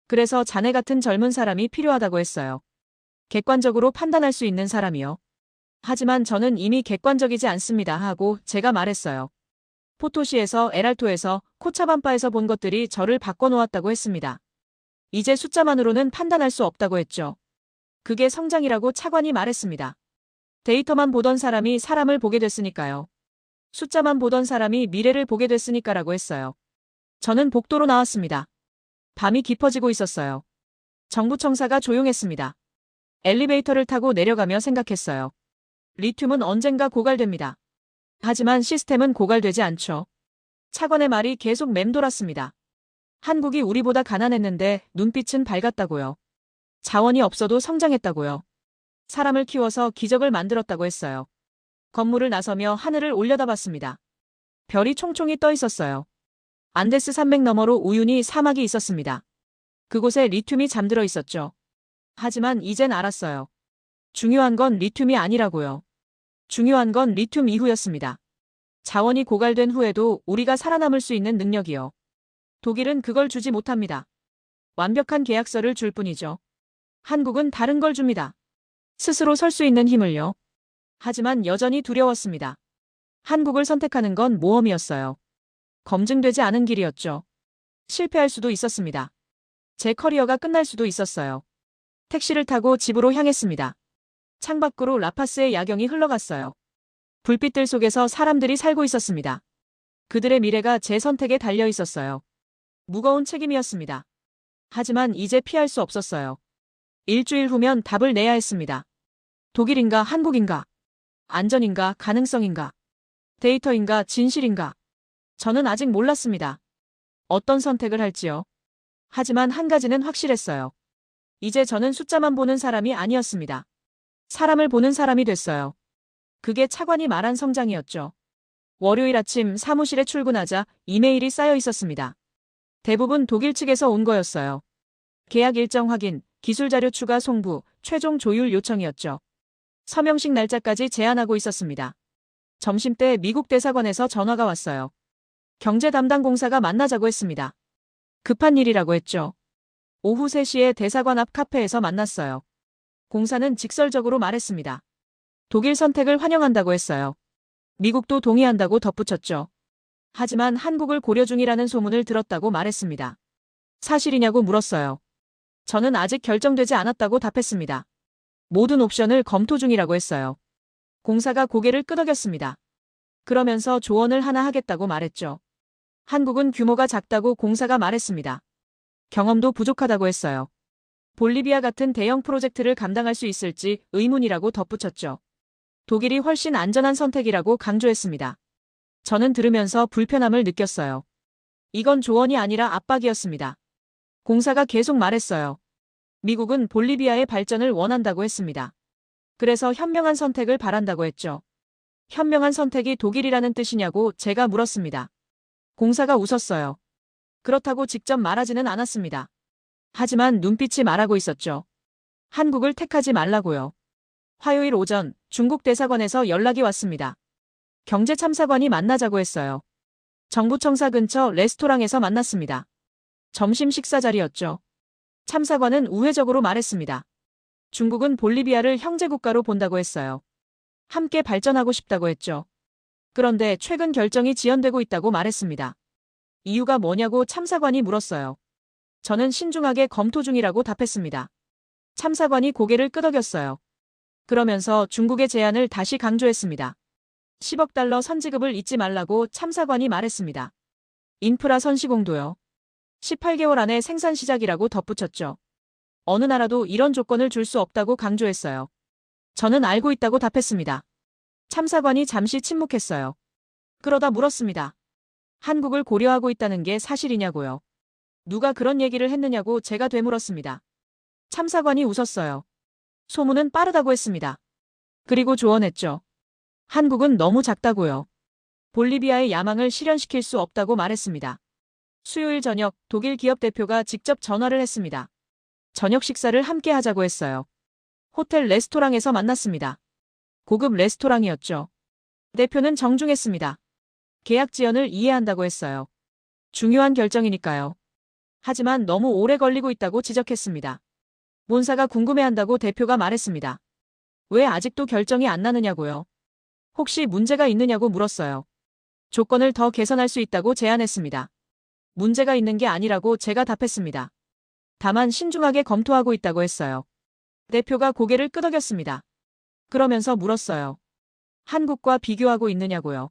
그래서 자네 같은 젊은 사람이 필요하다고 했어요. 객관적으로 판단할 수 있는 사람이요. 하지만 저는 이미 객관적이지 않습니다 하고 제가 말했어요. 포토시에서 에랄토에서 코차반바에서 본 것들이 저를 바꿔놓았다고 했습니다. 이제 숫자만으로는 판단할 수 없다고 했죠. 그게 성장이라고 차관이 말했습니다. 데이터만 보던 사람이 사람을 보게 됐으니까요. 숫자만 보던 사람이 미래를 보게 됐으니까라고 했어요. 저는 복도로 나왔습니다. 밤이 깊어지고 있었어요. 정부 청사가 조용했습니다. 엘리베이터를 타고 내려가며 생각했어요. 리튬은 언젠가 고갈됩니다. 하지만 시스템은 고갈되지 않죠. 차관의 말이 계속 맴돌았습니다. 한국이 우리보다 가난했는데 눈빛은 밝았다고요. 자원이 없어도 성장했다고요. 사람을 키워서 기적을 만들었다고 했어요. 건물을 나서며 하늘을 올려다봤습니다. 별이 총총히 떠 있었어요. 안데스 산맥 너머로 우유니 사막이 있었습니다. 그곳에 리튬이 잠들어 있었죠. 하지만 이젠 알았어요. 중요한 건 리튬이 아니라고요. 중요한 건 리튬 이후였습니다. 자원이 고갈된 후에도 우리가 살아남을 수 있는 능력이요. 독일은 그걸 주지 못합니다. 완벽한 계약서를 줄 뿐이죠. 한국은 다른 걸 줍니다. 스스로 설 수 있는 힘을요. 하지만 여전히 두려웠습니다. 한국을 선택하는 건 모험이었어요. 검증되지 않은 길이었죠. 실패할 수도 있었습니다. 제 커리어가 끝날 수도 있었어요. 택시를 타고 집으로 향했습니다. 창밖으로 라파스의 야경이 흘러갔어요. 불빛들 속에서 사람들이 살고 있었습니다. 그들의 미래가 제 선택에 달려 있었어요. 무거운 책임이었습니다. 하지만 이제 피할 수 없었어요. 일주일 후면 답을 내야 했습니다. 독일인가 한국인가? 안전인가 가능성인가? 데이터인가 진실인가? 저는 아직 몰랐습니다. 어떤 선택을 할지요. 하지만 한 가지는 확실했어요. 이제 저는 숫자만 보는 사람이 아니었습니다. 사람을 보는 사람이 됐어요. 그게 차관이 말한 성장이었죠. 월요일 아침 사무실에 출근하자 이메일이 쌓여 있었습니다. 대부분 독일 측에서 온 거였어요. 계약 일정 확인, 기술 자료 추가 송부, 최종 조율 요청이었죠. 서명식 날짜까지 제한하고 있었습니다. 점심때 미국 대사관에서 전화가 왔어요. 경제 담당 공사가 만나자고 했습니다. 급한 일이라고 했죠. 오후 3시에 대사관 앞 카페에서 만났어요. 공사는 직설적으로 말했습니다. 독일 선택을 환영한다고 했어요. 미국도 동의한다고 덧붙였죠. 하지만 한국을 고려 중이라는 소문을 들었다고 말했습니다. 사실이냐고 물었어요. 저는 아직 결정되지 않았다고 답했습니다. 모든 옵션을 검토 중이라고 했어요. 공사가 고개를 끄덕였습니다. 그러면서 조언을 하나 하겠다고 말했죠. 한국은 규모가 작다고 공사가 말했습니다. 경험도 부족하다고 했어요. 볼리비아 같은 대형 프로젝트를 감당할 수 있을지 의문이라고 덧붙였죠. 독일이 훨씬 안전한 선택이라고 강조했습니다. 저는 들으면서 불편함을 느꼈어요. 이건 조언이 아니라 압박이었습니다. 공사가 계속 말했어요. 미국은 볼리비아의 발전을 원한다고 했습니다. 그래서 현명한 선택을 바란다고 했죠. 현명한 선택이 독일이라는 뜻이냐고 제가 물었습니다. 공사가 웃었어요. 그렇다고 직접 말하지는 않았습니다. 하지만 눈빛이 말하고 있었죠. 한국을 택하지 말라고요. 화요일 오전 중국 대사관에서 연락이 왔습니다. 경제참사관이 만나자고 했어요. 정부청사 근처 레스토랑에서 만났습니다. 점심 식사 자리였죠. 참사관은 우회적으로 말했습니다. 중국은 볼리비아를 형제국가로 본다고 했어요. 함께 발전하고 싶다고 했죠. 그런데 최근 결정이 지연되고 있다고 말했습니다. 이유가 뭐냐고 참사관이 물었어요. 저는 신중하게 검토 중이라고 답했습니다. 참사관이 고개를 끄덕였어요. 그러면서 중국의 제안을 다시 강조했습니다. 10억 달러 선지급을 잊지 말라고 참사관이 말했습니다. 인프라 선시공도요. 18개월 안에 생산 시작이라고 덧붙였죠. 어느 나라도 이런 조건을 줄 수 없다고 강조했어요. 저는 알고 있다고 답했습니다. 참사관이 잠시 침묵했어요. 그러다 물었습니다. 한국을 고려하고 있다는 게 사실이냐고요. 누가 그런 얘기를 했느냐고 제가 되물었습니다. 참사관이 웃었어요. 소문은 빠르다고 했습니다. 그리고 조언했죠. 한국은 너무 작다고요. 볼리비아의 야망을 실현시킬 수 없다고 말했습니다. 수요일 저녁 독일 기업 대표가 직접 전화를 했습니다. 저녁 식사를 함께 하자고 했어요. 호텔 레스토랑에서 만났습니다. 고급 레스토랑이었죠. 대표는 정중했습니다. 계약 지연을 이해한다고 했어요. 중요한 결정이니까요. 하지만 너무 오래 걸리고 있다고 지적했습니다. 본사가 궁금해한다고 대표가 말했습니다. 왜 아직도 결정이 안 나느냐고요. 혹시 문제가 있느냐고 물었어요. 조건을 더 개선할 수 있다고 제안했습니다. 문제가 있는 게 아니라고 제가 답했습니다. 다만 신중하게 검토하고 있다고 했어요. 대표가 고개를 끄덕였습니다. 그러면서 물었어요. 한국과 비교하고 있느냐고요.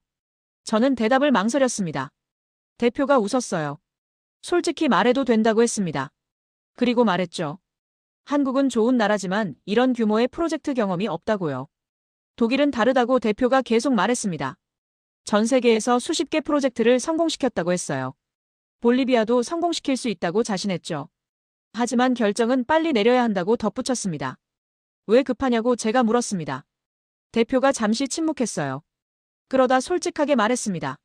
저는 대답을 망설였습니다. 대표가 웃었어요. 솔직히 말해도 된다고 했습니다. 그리고 말했죠. 한국은 좋은 나라지만 이런 규모의 프로젝트 경험이 없다고요. 독일은 다르다고 대표가 계속 말했습니다. 전 세계에서 수십 개 프로젝트를 성공시켰다고 했어요. 볼리비아도 성공시킬 수 있다고 자신했죠. 하지만 결정은 빨리 내려야 한다고 덧붙였습니다. 왜 급하냐고 제가 물었습니다. 대표가 잠시 침묵했어요. 그러다 솔직하게 말했습니다.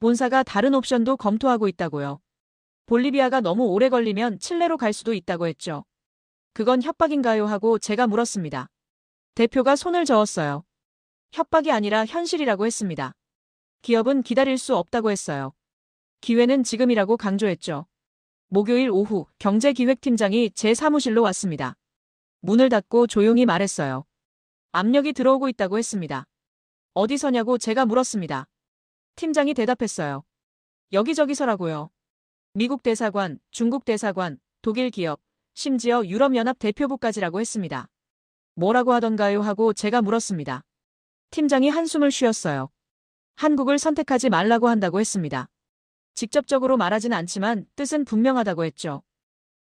본사가 다른 옵션도 검토하고 있다고요. 볼리비아가 너무 오래 걸리면 칠레로 갈 수도 있다고 했죠. 그건 협박인가요? 하고 제가 물었습니다. 대표가 손을 저었어요. 협박이 아니라 현실이라고 했습니다. 기업은 기다릴 수 없다고 했어요. 기회는 지금이라고 강조했죠. 목요일 오후 경제기획팀장이 제 사무실로 왔습니다. 문을 닫고 조용히 말했어요. 압력이 들어오고 있다고 했습니다. 어디서냐고 제가 물었습니다. 팀장이 대답했어요. 여기저기서라고요. 미국 대사관, 중국 대사관, 독일 기업, 심지어 유럽연합 대표부까지라고 했습니다. 뭐라고 하던가요? 하고 제가 물었습니다. 팀장이 한숨을 쉬었어요. 한국을 선택하지 말라고 한다고 했습니다. 직접적으로 말하진 않지만 뜻은 분명하다고 했죠.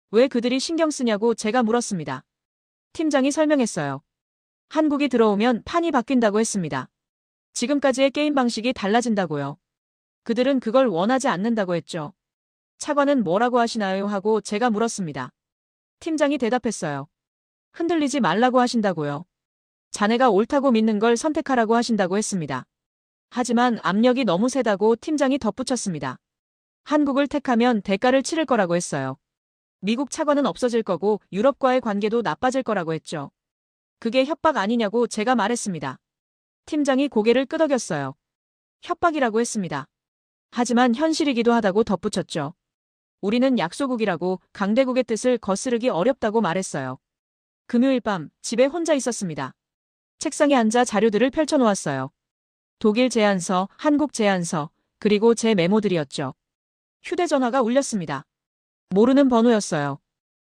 왜 그들이 신경 쓰냐고 제가 물었습니다. 팀장이 설명했어요. 한국이 들어오면 판이 바뀐다고 했습니다. 지금까지의 게임 방식이 달라진다고요. 그들은 그걸 원하지 않는다고 했죠. 차관은 뭐라고 하시나요? 하고 제가 물었습니다. 팀장이 대답했어요. 흔들리지 말라고 하신다고요. 자네가 옳다고 믿는 걸 선택하라고 하신다고 했습니다. 하지만 압력이 너무 세다고 팀장이 덧붙였습니다. 한국을 택하면 대가를 치를 거라고 했어요. 미국 차관은 없어질 거고 유럽과의 관계도 나빠질 거라고 했죠. 그게 협박 아니냐고 제가 말했습니다. 팀장이 고개를 끄덕였어요. 협박이라고 했습니다. 하지만 현실이기도 하다고 덧붙였죠. 우리는 약소국이라고 강대국의 뜻을 거스르기 어렵다고 말했어요. 금요일 밤 집에 혼자 있었습니다. 책상에 앉아 자료들을 펼쳐놓았어요. 독일 제안서, 한국 제안서, 그리고 제 메모들이었죠. 휴대전화가 울렸습니다. 모르는 번호였어요.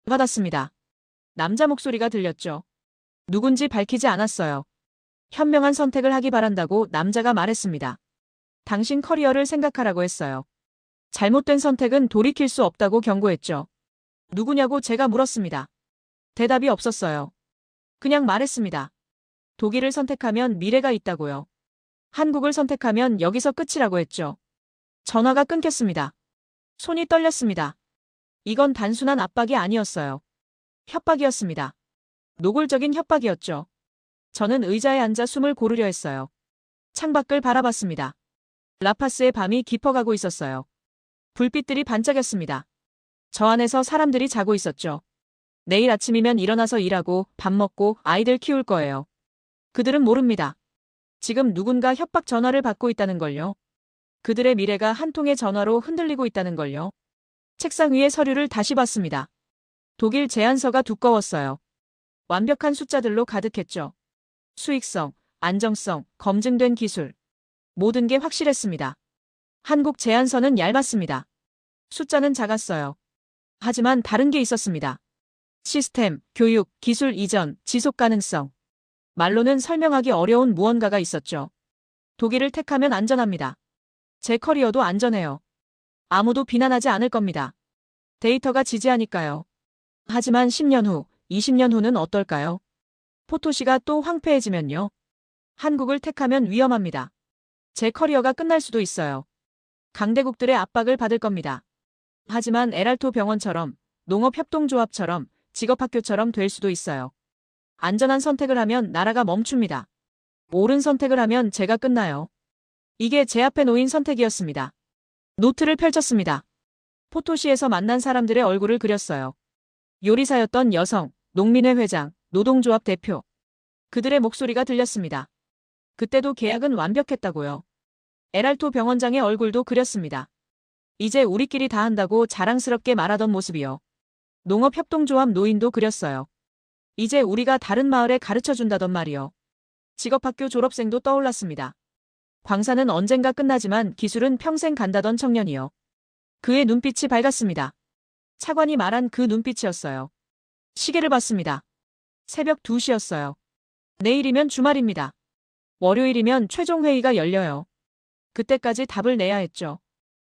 받았습니다. 남자 목소리가 들렸죠. 누군지 밝히지 않았어요. 현명한 선택을 하기 바란다고 남자가 말했습니다. 당신 커리어를 생각하라고 했어요. 잘못된 선택은 돌이킬 수 없다고 경고했죠. 누구냐고 제가 물었습니다. 대답이 없었어요. 그냥 말했습니다. 독일을 선택하면 미래가 있다고요. 한국을 선택하면 여기서 끝이라고 했죠. 전화가 끊겼습니다. 손이 떨렸습니다. 이건 단순한 압박이 아니었어요. 협박이었습니다. 노골적인 협박이었죠. 저는 의자에 앉아 숨을 고르려 했어요. 창밖을 바라봤습니다. 라파스의 밤이 깊어가고 있었어요. 불빛들이 반짝였습니다. 저 안에서 사람들이 자고 있었죠. 내일 아침이면 일어나서 일하고 밥 먹고 아이들 키울 거예요. 그들은 모릅니다. 지금 누군가 협박 전화를 받고 있다는 걸요. 그들의 미래가 한 통의 전화로 흔들리고 있다는 걸요. 책상 위에 서류를 다시 봤습니다. 독일 제안서가 두꺼웠어요. 완벽한 숫자들로 가득했죠. 수익성, 안정성, 검증된 기술. 모든 게 확실했습니다. 한국 제안서는 얇았습니다. 숫자는 작았어요. 하지만 다른 게 있었습니다. 시스템, 교육, 기술 이전, 지속 가능성. 말로는 설명하기 어려운 무언가가 있었죠. 독일을 택하면 안전합니다. 제 커리어도 안전해요. 아무도 비난하지 않을 겁니다. 데이터가 지지하니까요. 하지만 10년 후, 20년 후는 어떨까요? 포토시가 또 황폐해지면요. 한국을 택하면 위험합니다. 제 커리어가 끝날 수도 있어요. 강대국들의 압박을 받을 겁니다. 하지만 에랄토 병원처럼, 농업협동조합처럼, 직업학교처럼 될 수도 있어요. 안전한 선택을 하면 나라가 멈춥니다. 옳은 선택을 하면 제가 끝나요. 이게 제 앞에 놓인 선택이었습니다. 노트를 펼쳤습니다. 포토시에서 만난 사람들의 얼굴을 그렸어요. 요리사였던 여성, 농민회 회장, 노동조합 대표. 그들의 목소리가 들렸습니다. 그때도 계약은 완벽했다고요. 에랄토 병원장의 얼굴도 그렸습니다. 이제 우리끼리 다 한다고 자랑스럽게 말하던 모습이요. 농업협동조합 노인도 그렸어요. 이제 우리가 다른 마을에 가르쳐준다던 말이요. 직업학교 졸업생도 떠올랐습니다. 광산은 언젠가 끝나지만 기술은 평생 간다던 청년이요. 그의 눈빛이 밝았습니다. 차관이 말한 그 눈빛이었어요. 시계를 봤습니다. 새벽 2시였어요. 내일이면 주말입니다. 월요일이면 최종 회의가 열려요. 그때까지 답을 내야 했죠.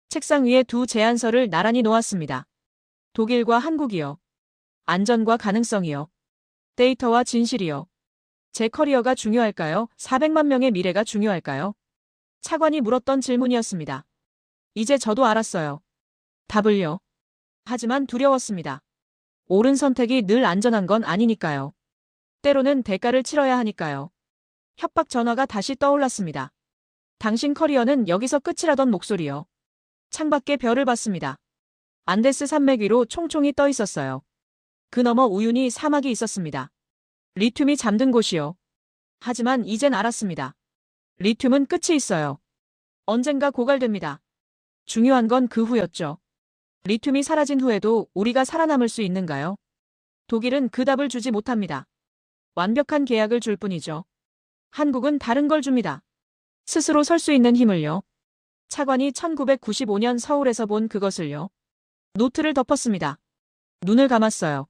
책상 위에 두 제안서를 나란히 놓았습니다. 독일과 한국이요. 안전과 가능성이요. 데이터와 진실이요. 제 커리어가 중요할까요? 400만 명의 미래가 중요할까요? 차관이 물었던 질문이었습니다. 이제 저도 알았어요. 답을요. 하지만 두려웠습니다. 옳은 선택이 늘 안전한 건 아니니까요. 때로는 대가를 치러야 하니까요. 협박 전화가 다시 떠올랐습니다. 당신 커리어는 여기서 끝이라던 목소리요. 창밖에 별을 봤습니다. 안데스 산맥 위로 총총이 떠 있었어요. 그 너머 우유니 사막이 있었습니다. 리튬이 잠든 곳이요. 하지만 이젠 알았습니다. 리튬은 끝이 있어요. 언젠가 고갈됩니다. 중요한 건 그 후였죠. 리튬이 사라진 후에도 우리가 살아남을 수 있는가요? 독일은 그 답을 주지 못합니다. 완벽한 계약을 줄 뿐이죠. 한국은 다른 걸 줍니다. 스스로 설 수 있는 힘을요. 차관이 1995년 서울에서 본 그것을요. 노트를 덮었습니다. 눈을 감았어요.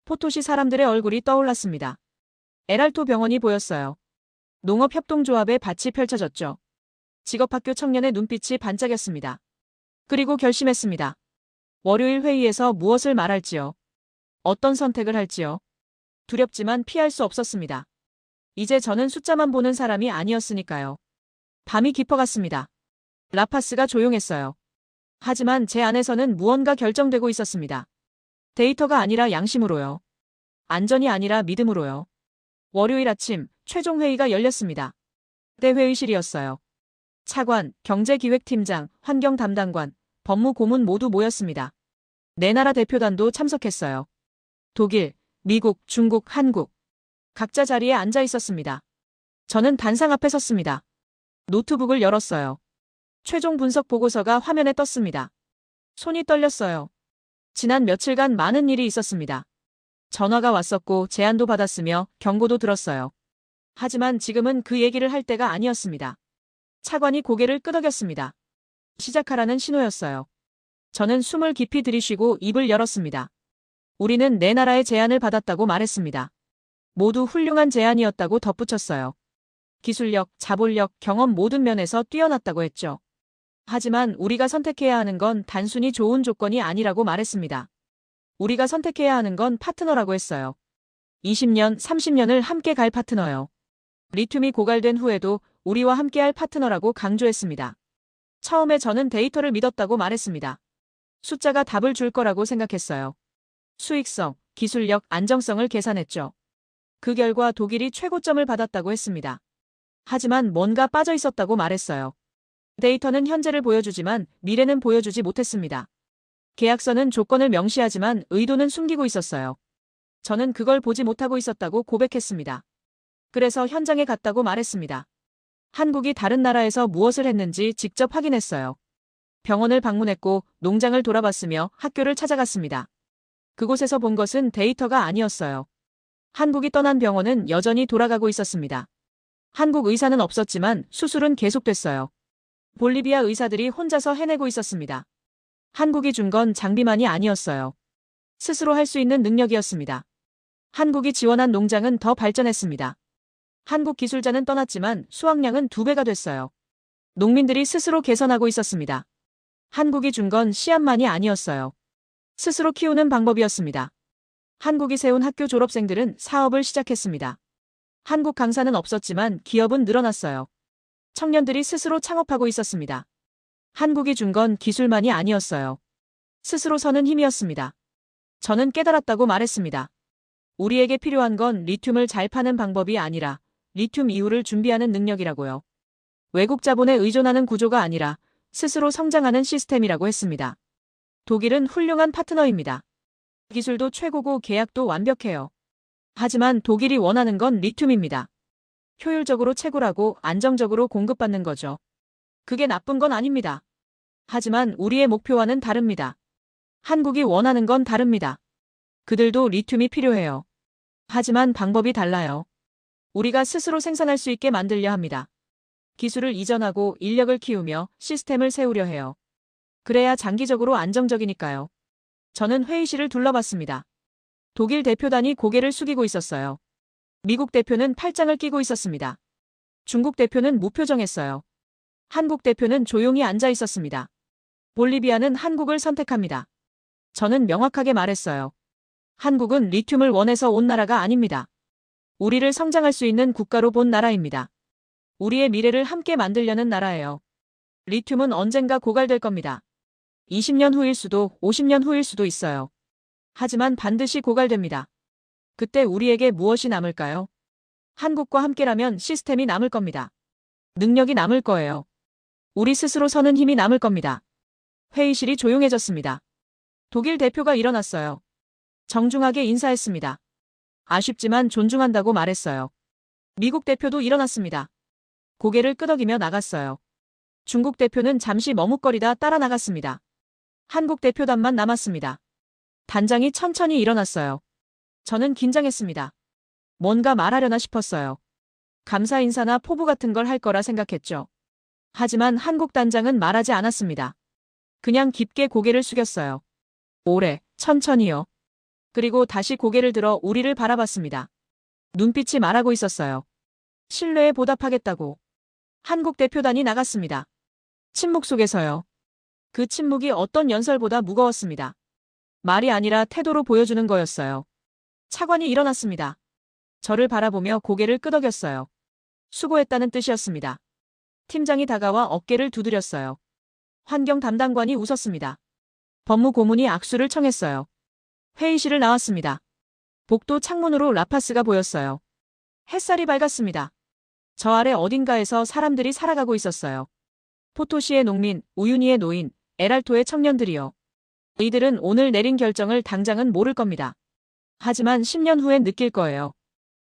포토시 사람들의 얼굴이 떠올랐습니다. 에랄토 병원이 보였어요. 농업협동조합의 밭이 펼쳐졌죠. 직업학교 청년의 눈빛이 반짝였습니다. 그리고 결심했습니다. 월요일 회의에서 무엇을 말할지요. 어떤 선택을 할지요. 두렵지만 피할 수 없었습니다. 이제 저는 숫자만 보는 사람이 아니었으니까요. 밤이 깊어갔습니다. 라파스가 조용했어요. 하지만 제 안에서는 무언가 결정되고 있었습니다. 데이터가 아니라 양심으로요. 안전이 아니라 믿음으로요. 월요일 아침 최종 회의가 열렸습니다. 대회의실이었어요. 차관, 경제기획팀장, 환경담당관, 법무고문 모두 모였습니다. 네 나라 대표단도 참석했어요. 독일, 미국, 중국, 한국. 각자 자리에 앉아 있었습니다. 저는 단상 앞에 섰습니다. 노트북을 열었어요. 최종 분석 보고서가 화면에 떴습니다. 손이 떨렸어요. 지난 며칠간 많은 일이 있었습니다. 전화가 왔었고 제안도 받았으며 경고도 들었어요. 하지만 지금은 그 얘기를 할 때가 아니었습니다. 차관이 고개를 끄덕였습니다. 시작하라는 신호였어요. 저는 숨을 깊이 들이쉬고 입을 열었습니다. 우리는 네 나라의 제안을 받았다고 말했습니다. 모두 훌륭한 제안이었다고 덧붙였어요. 기술력, 자본력, 경험 모든 면에서 뛰어났다고 했죠. 하지만 우리가 선택해야 하는 건 단순히 좋은 조건이 아니라고 말했습니다. 우리가 선택해야 하는 건 파트너라고 했어요. 20년, 30년을 함께 갈 파트너요. 리튬이 고갈된 후에도 우리와 함께할 파트너라고 강조했습니다. 처음에 저는 데이터를 믿었다고 말했습니다. 숫자가 답을 줄 거라고 생각했어요. 수익성, 기술력, 안정성을 계산했죠. 그 결과 독일이 최고점을 받았다고 했습니다. 하지만 뭔가 빠져 있었다고 말했어요. 데이터는 현재를 보여주지만 미래는 보여주지 못했습니다. 계약서는 조건을 명시하지만 의도는 숨기고 있었어요. 저는 그걸 보지 못하고 있었다고 고백했습니다. 그래서 현장에 갔다고 말했습니다. 한국이 다른 나라에서 무엇을 했는지 직접 확인했어요. 병원을 방문했고 농장을 돌아봤으며 학교를 찾아갔습니다. 그곳에서 본 것은 데이터가 아니었어요. 한국이 떠난 병원은 여전히 돌아가고 있었습니다. 한국 의사는 없었지만 수술은 계속됐어요. 볼리비아 의사들이 혼자서 해내고 있었습니다. 한국이 준 건 장비만이 아니었어요. 스스로 할 수 있는 능력이었습니다. 한국이 지원한 농장은 더 발전했습니다. 한국 기술자는 떠났지만 수확량은 2배가 됐어요. 농민들이 스스로 개선하고 있었습니다. 한국이 준 건 씨앗만이 아니었어요. 스스로 키우는 방법이었습니다. 한국이 세운 학교 졸업생들은 사업을 시작했습니다. 한국 강사는 없었지만 기업은 늘어났어요. 청년들이 스스로 창업하고 있었습니다. 한국이 준 건 기술만이 아니었어요. 스스로 서는 힘이었습니다. 저는 깨달았다고 말했습니다. 우리에게 필요한 건 리튬을 잘 파는 방법이 아니라 리튬 이후를 준비하는 능력이라고요. 외국 자본에 의존하는 구조가 아니라 스스로 성장하는 시스템이라고 했습니다. 독일은 훌륭한 파트너입니다. 기술도 최고고 계약도 완벽해요. 하지만 독일이 원하는 건 리튬입니다. 효율적으로 채굴하고 안정적으로 공급받는 거죠. 그게 나쁜 건 아닙니다. 하지만 우리의 목표와는 다릅니다. 한국이 원하는 건 다릅니다. 그들도 리튬이 필요해요. 하지만 방법이 달라요. 우리가 스스로 생산할 수 있게 만들려 합니다. 기술을 이전하고 인력을 키우며 시스템을 세우려 해요. 그래야 장기적으로 안정적이니까요. 저는 회의실을 둘러봤습니다. 독일 대표단이 고개를 숙이고 있었어요. 미국 대표는 팔짱을 끼고 있었습니다. 중국 대표는 무표정했어요. 한국 대표는 조용히 앉아 있었습니다. 볼리비아는 한국을 선택합니다. 저는 명확하게 말했어요. 한국은 리튬을 원해서 온 나라가 아닙니다. 우리를 성장할 수 있는 국가로 본 나라입니다. 우리의 미래를 함께 만들려는 나라예요. 리튬은 언젠가 고갈될 겁니다. 20년 후일 수도 50년 후일 수도 있어요. 하지만 반드시 고갈됩니다. 그때 우리에게 무엇이 남을까요? 한국과 함께라면 시스템이 남을 겁니다. 능력이 남을 거예요. 우리 스스로 서는 힘이 남을 겁니다. 회의실이 조용해졌습니다. 독일 대표가 일어났어요. 정중하게 인사했습니다. 아쉽지만 존중한다고 말했어요. 미국 대표도 일어났습니다. 고개를 끄덕이며 나갔어요. 중국 대표는 잠시 머뭇거리다 따라 나갔습니다. 한국 대표단만 남았습니다. 단장이 천천히 일어났어요. 저는 긴장했습니다. 뭔가 말하려나 싶었어요. 감사 인사나 포부 같은 걸 할 거라 생각했죠. 하지만 한국 단장은 말하지 않았습니다. 그냥 깊게 고개를 숙였어요. 오래, 천천히요. 그리고 다시 고개를 들어 우리를 바라봤습니다. 눈빛이 말하고 있었어요. 신뢰에 보답하겠다고. 한국 대표단이 나갔습니다. 침묵 속에서요. 그 침묵이 어떤 연설보다 무거웠습니다. 말이 아니라 태도로 보여주는 거였어요. 차관이 일어났습니다. 저를 바라보며 고개를 끄덕였어요. 수고했다는 뜻이었습니다. 팀장이 다가와 어깨를 두드렸어요. 환경 담당관이 웃었습니다. 법무고문이 악수를 청했어요. 회의실을 나왔습니다. 복도 창문으로 라파스가 보였어요. 햇살이 밝았습니다. 저 아래 어딘가에서 사람들이 살아가고 있었어요. 포토시의 농민, 우유니의 노인, 에랄토의 청년들이요. 이들은 오늘 내린 결정을 당장은 모를 겁니다. 하지만 10년 후엔 느낄 거예요.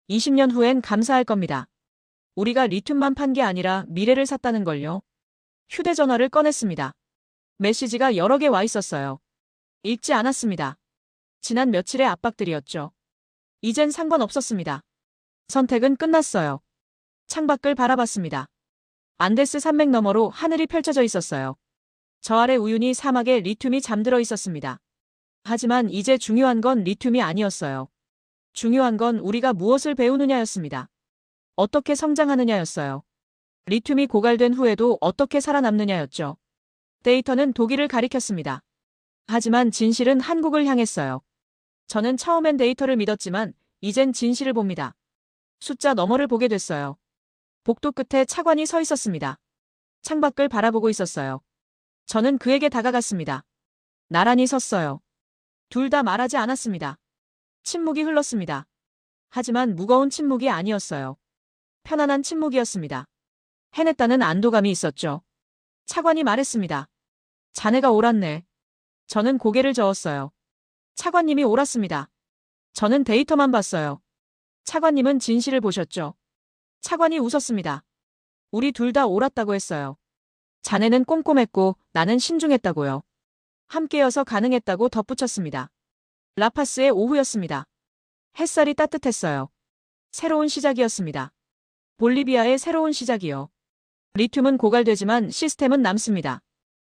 20년 후엔 감사할 겁니다. 우리가 리튬만 판 게 아니라 미래를 샀다는 걸요. 휴대전화를 꺼냈습니다. 메시지가 여러 개 와 있었어요. 읽지 않았습니다. 지난 며칠의 압박들이었죠. 이젠 상관없었습니다. 선택은 끝났어요. 창밖을 바라봤습니다. 안데스 산맥 너머로 하늘이 펼쳐져 있었어요. 저 아래 우유니 사막에 리튬이 잠들어 있었습니다. 하지만 이제 중요한 건 리튬이 아니었어요. 중요한 건 우리가 무엇을 배우느냐였습니다. 어떻게 성장하느냐였어요. 리튬이 고갈된 후에도 어떻게 살아남느냐였죠. 데이터는 독일을 가리켰습니다. 하지만 진실은 한국을 향했어요. 저는 처음엔 데이터를 믿었지만 이젠 진실을 봅니다. 숫자 너머를 보게 됐어요. 복도 끝에 차관이 서 있었습니다. 창밖을 바라보고 있었어요. 저는 그에게 다가갔습니다. 나란히 섰어요. 둘 다 말하지 않았습니다. 침묵이 흘렀습니다. 하지만 무거운 침묵이 아니었어요. 편안한 침묵이었습니다. 해냈다는 안도감이 있었죠. 차관이 말했습니다. 자네가 옳았네. 저는 고개를 저었어요. 차관님이 옳았습니다. 저는 데이터만 봤어요. 차관님은 진실을 보셨죠? 차관이 웃었습니다. 우리 둘 다 옳았다고 했어요. 자네는 꼼꼼했고 나는 신중했다고요. 함께여서 가능했다고 덧붙였습니다. 라파스의 오후였습니다. 햇살이 따뜻했어요. 새로운 시작이었습니다. 볼리비아의 새로운 시작이요. 리튬은 고갈되지만 시스템은 남습니다.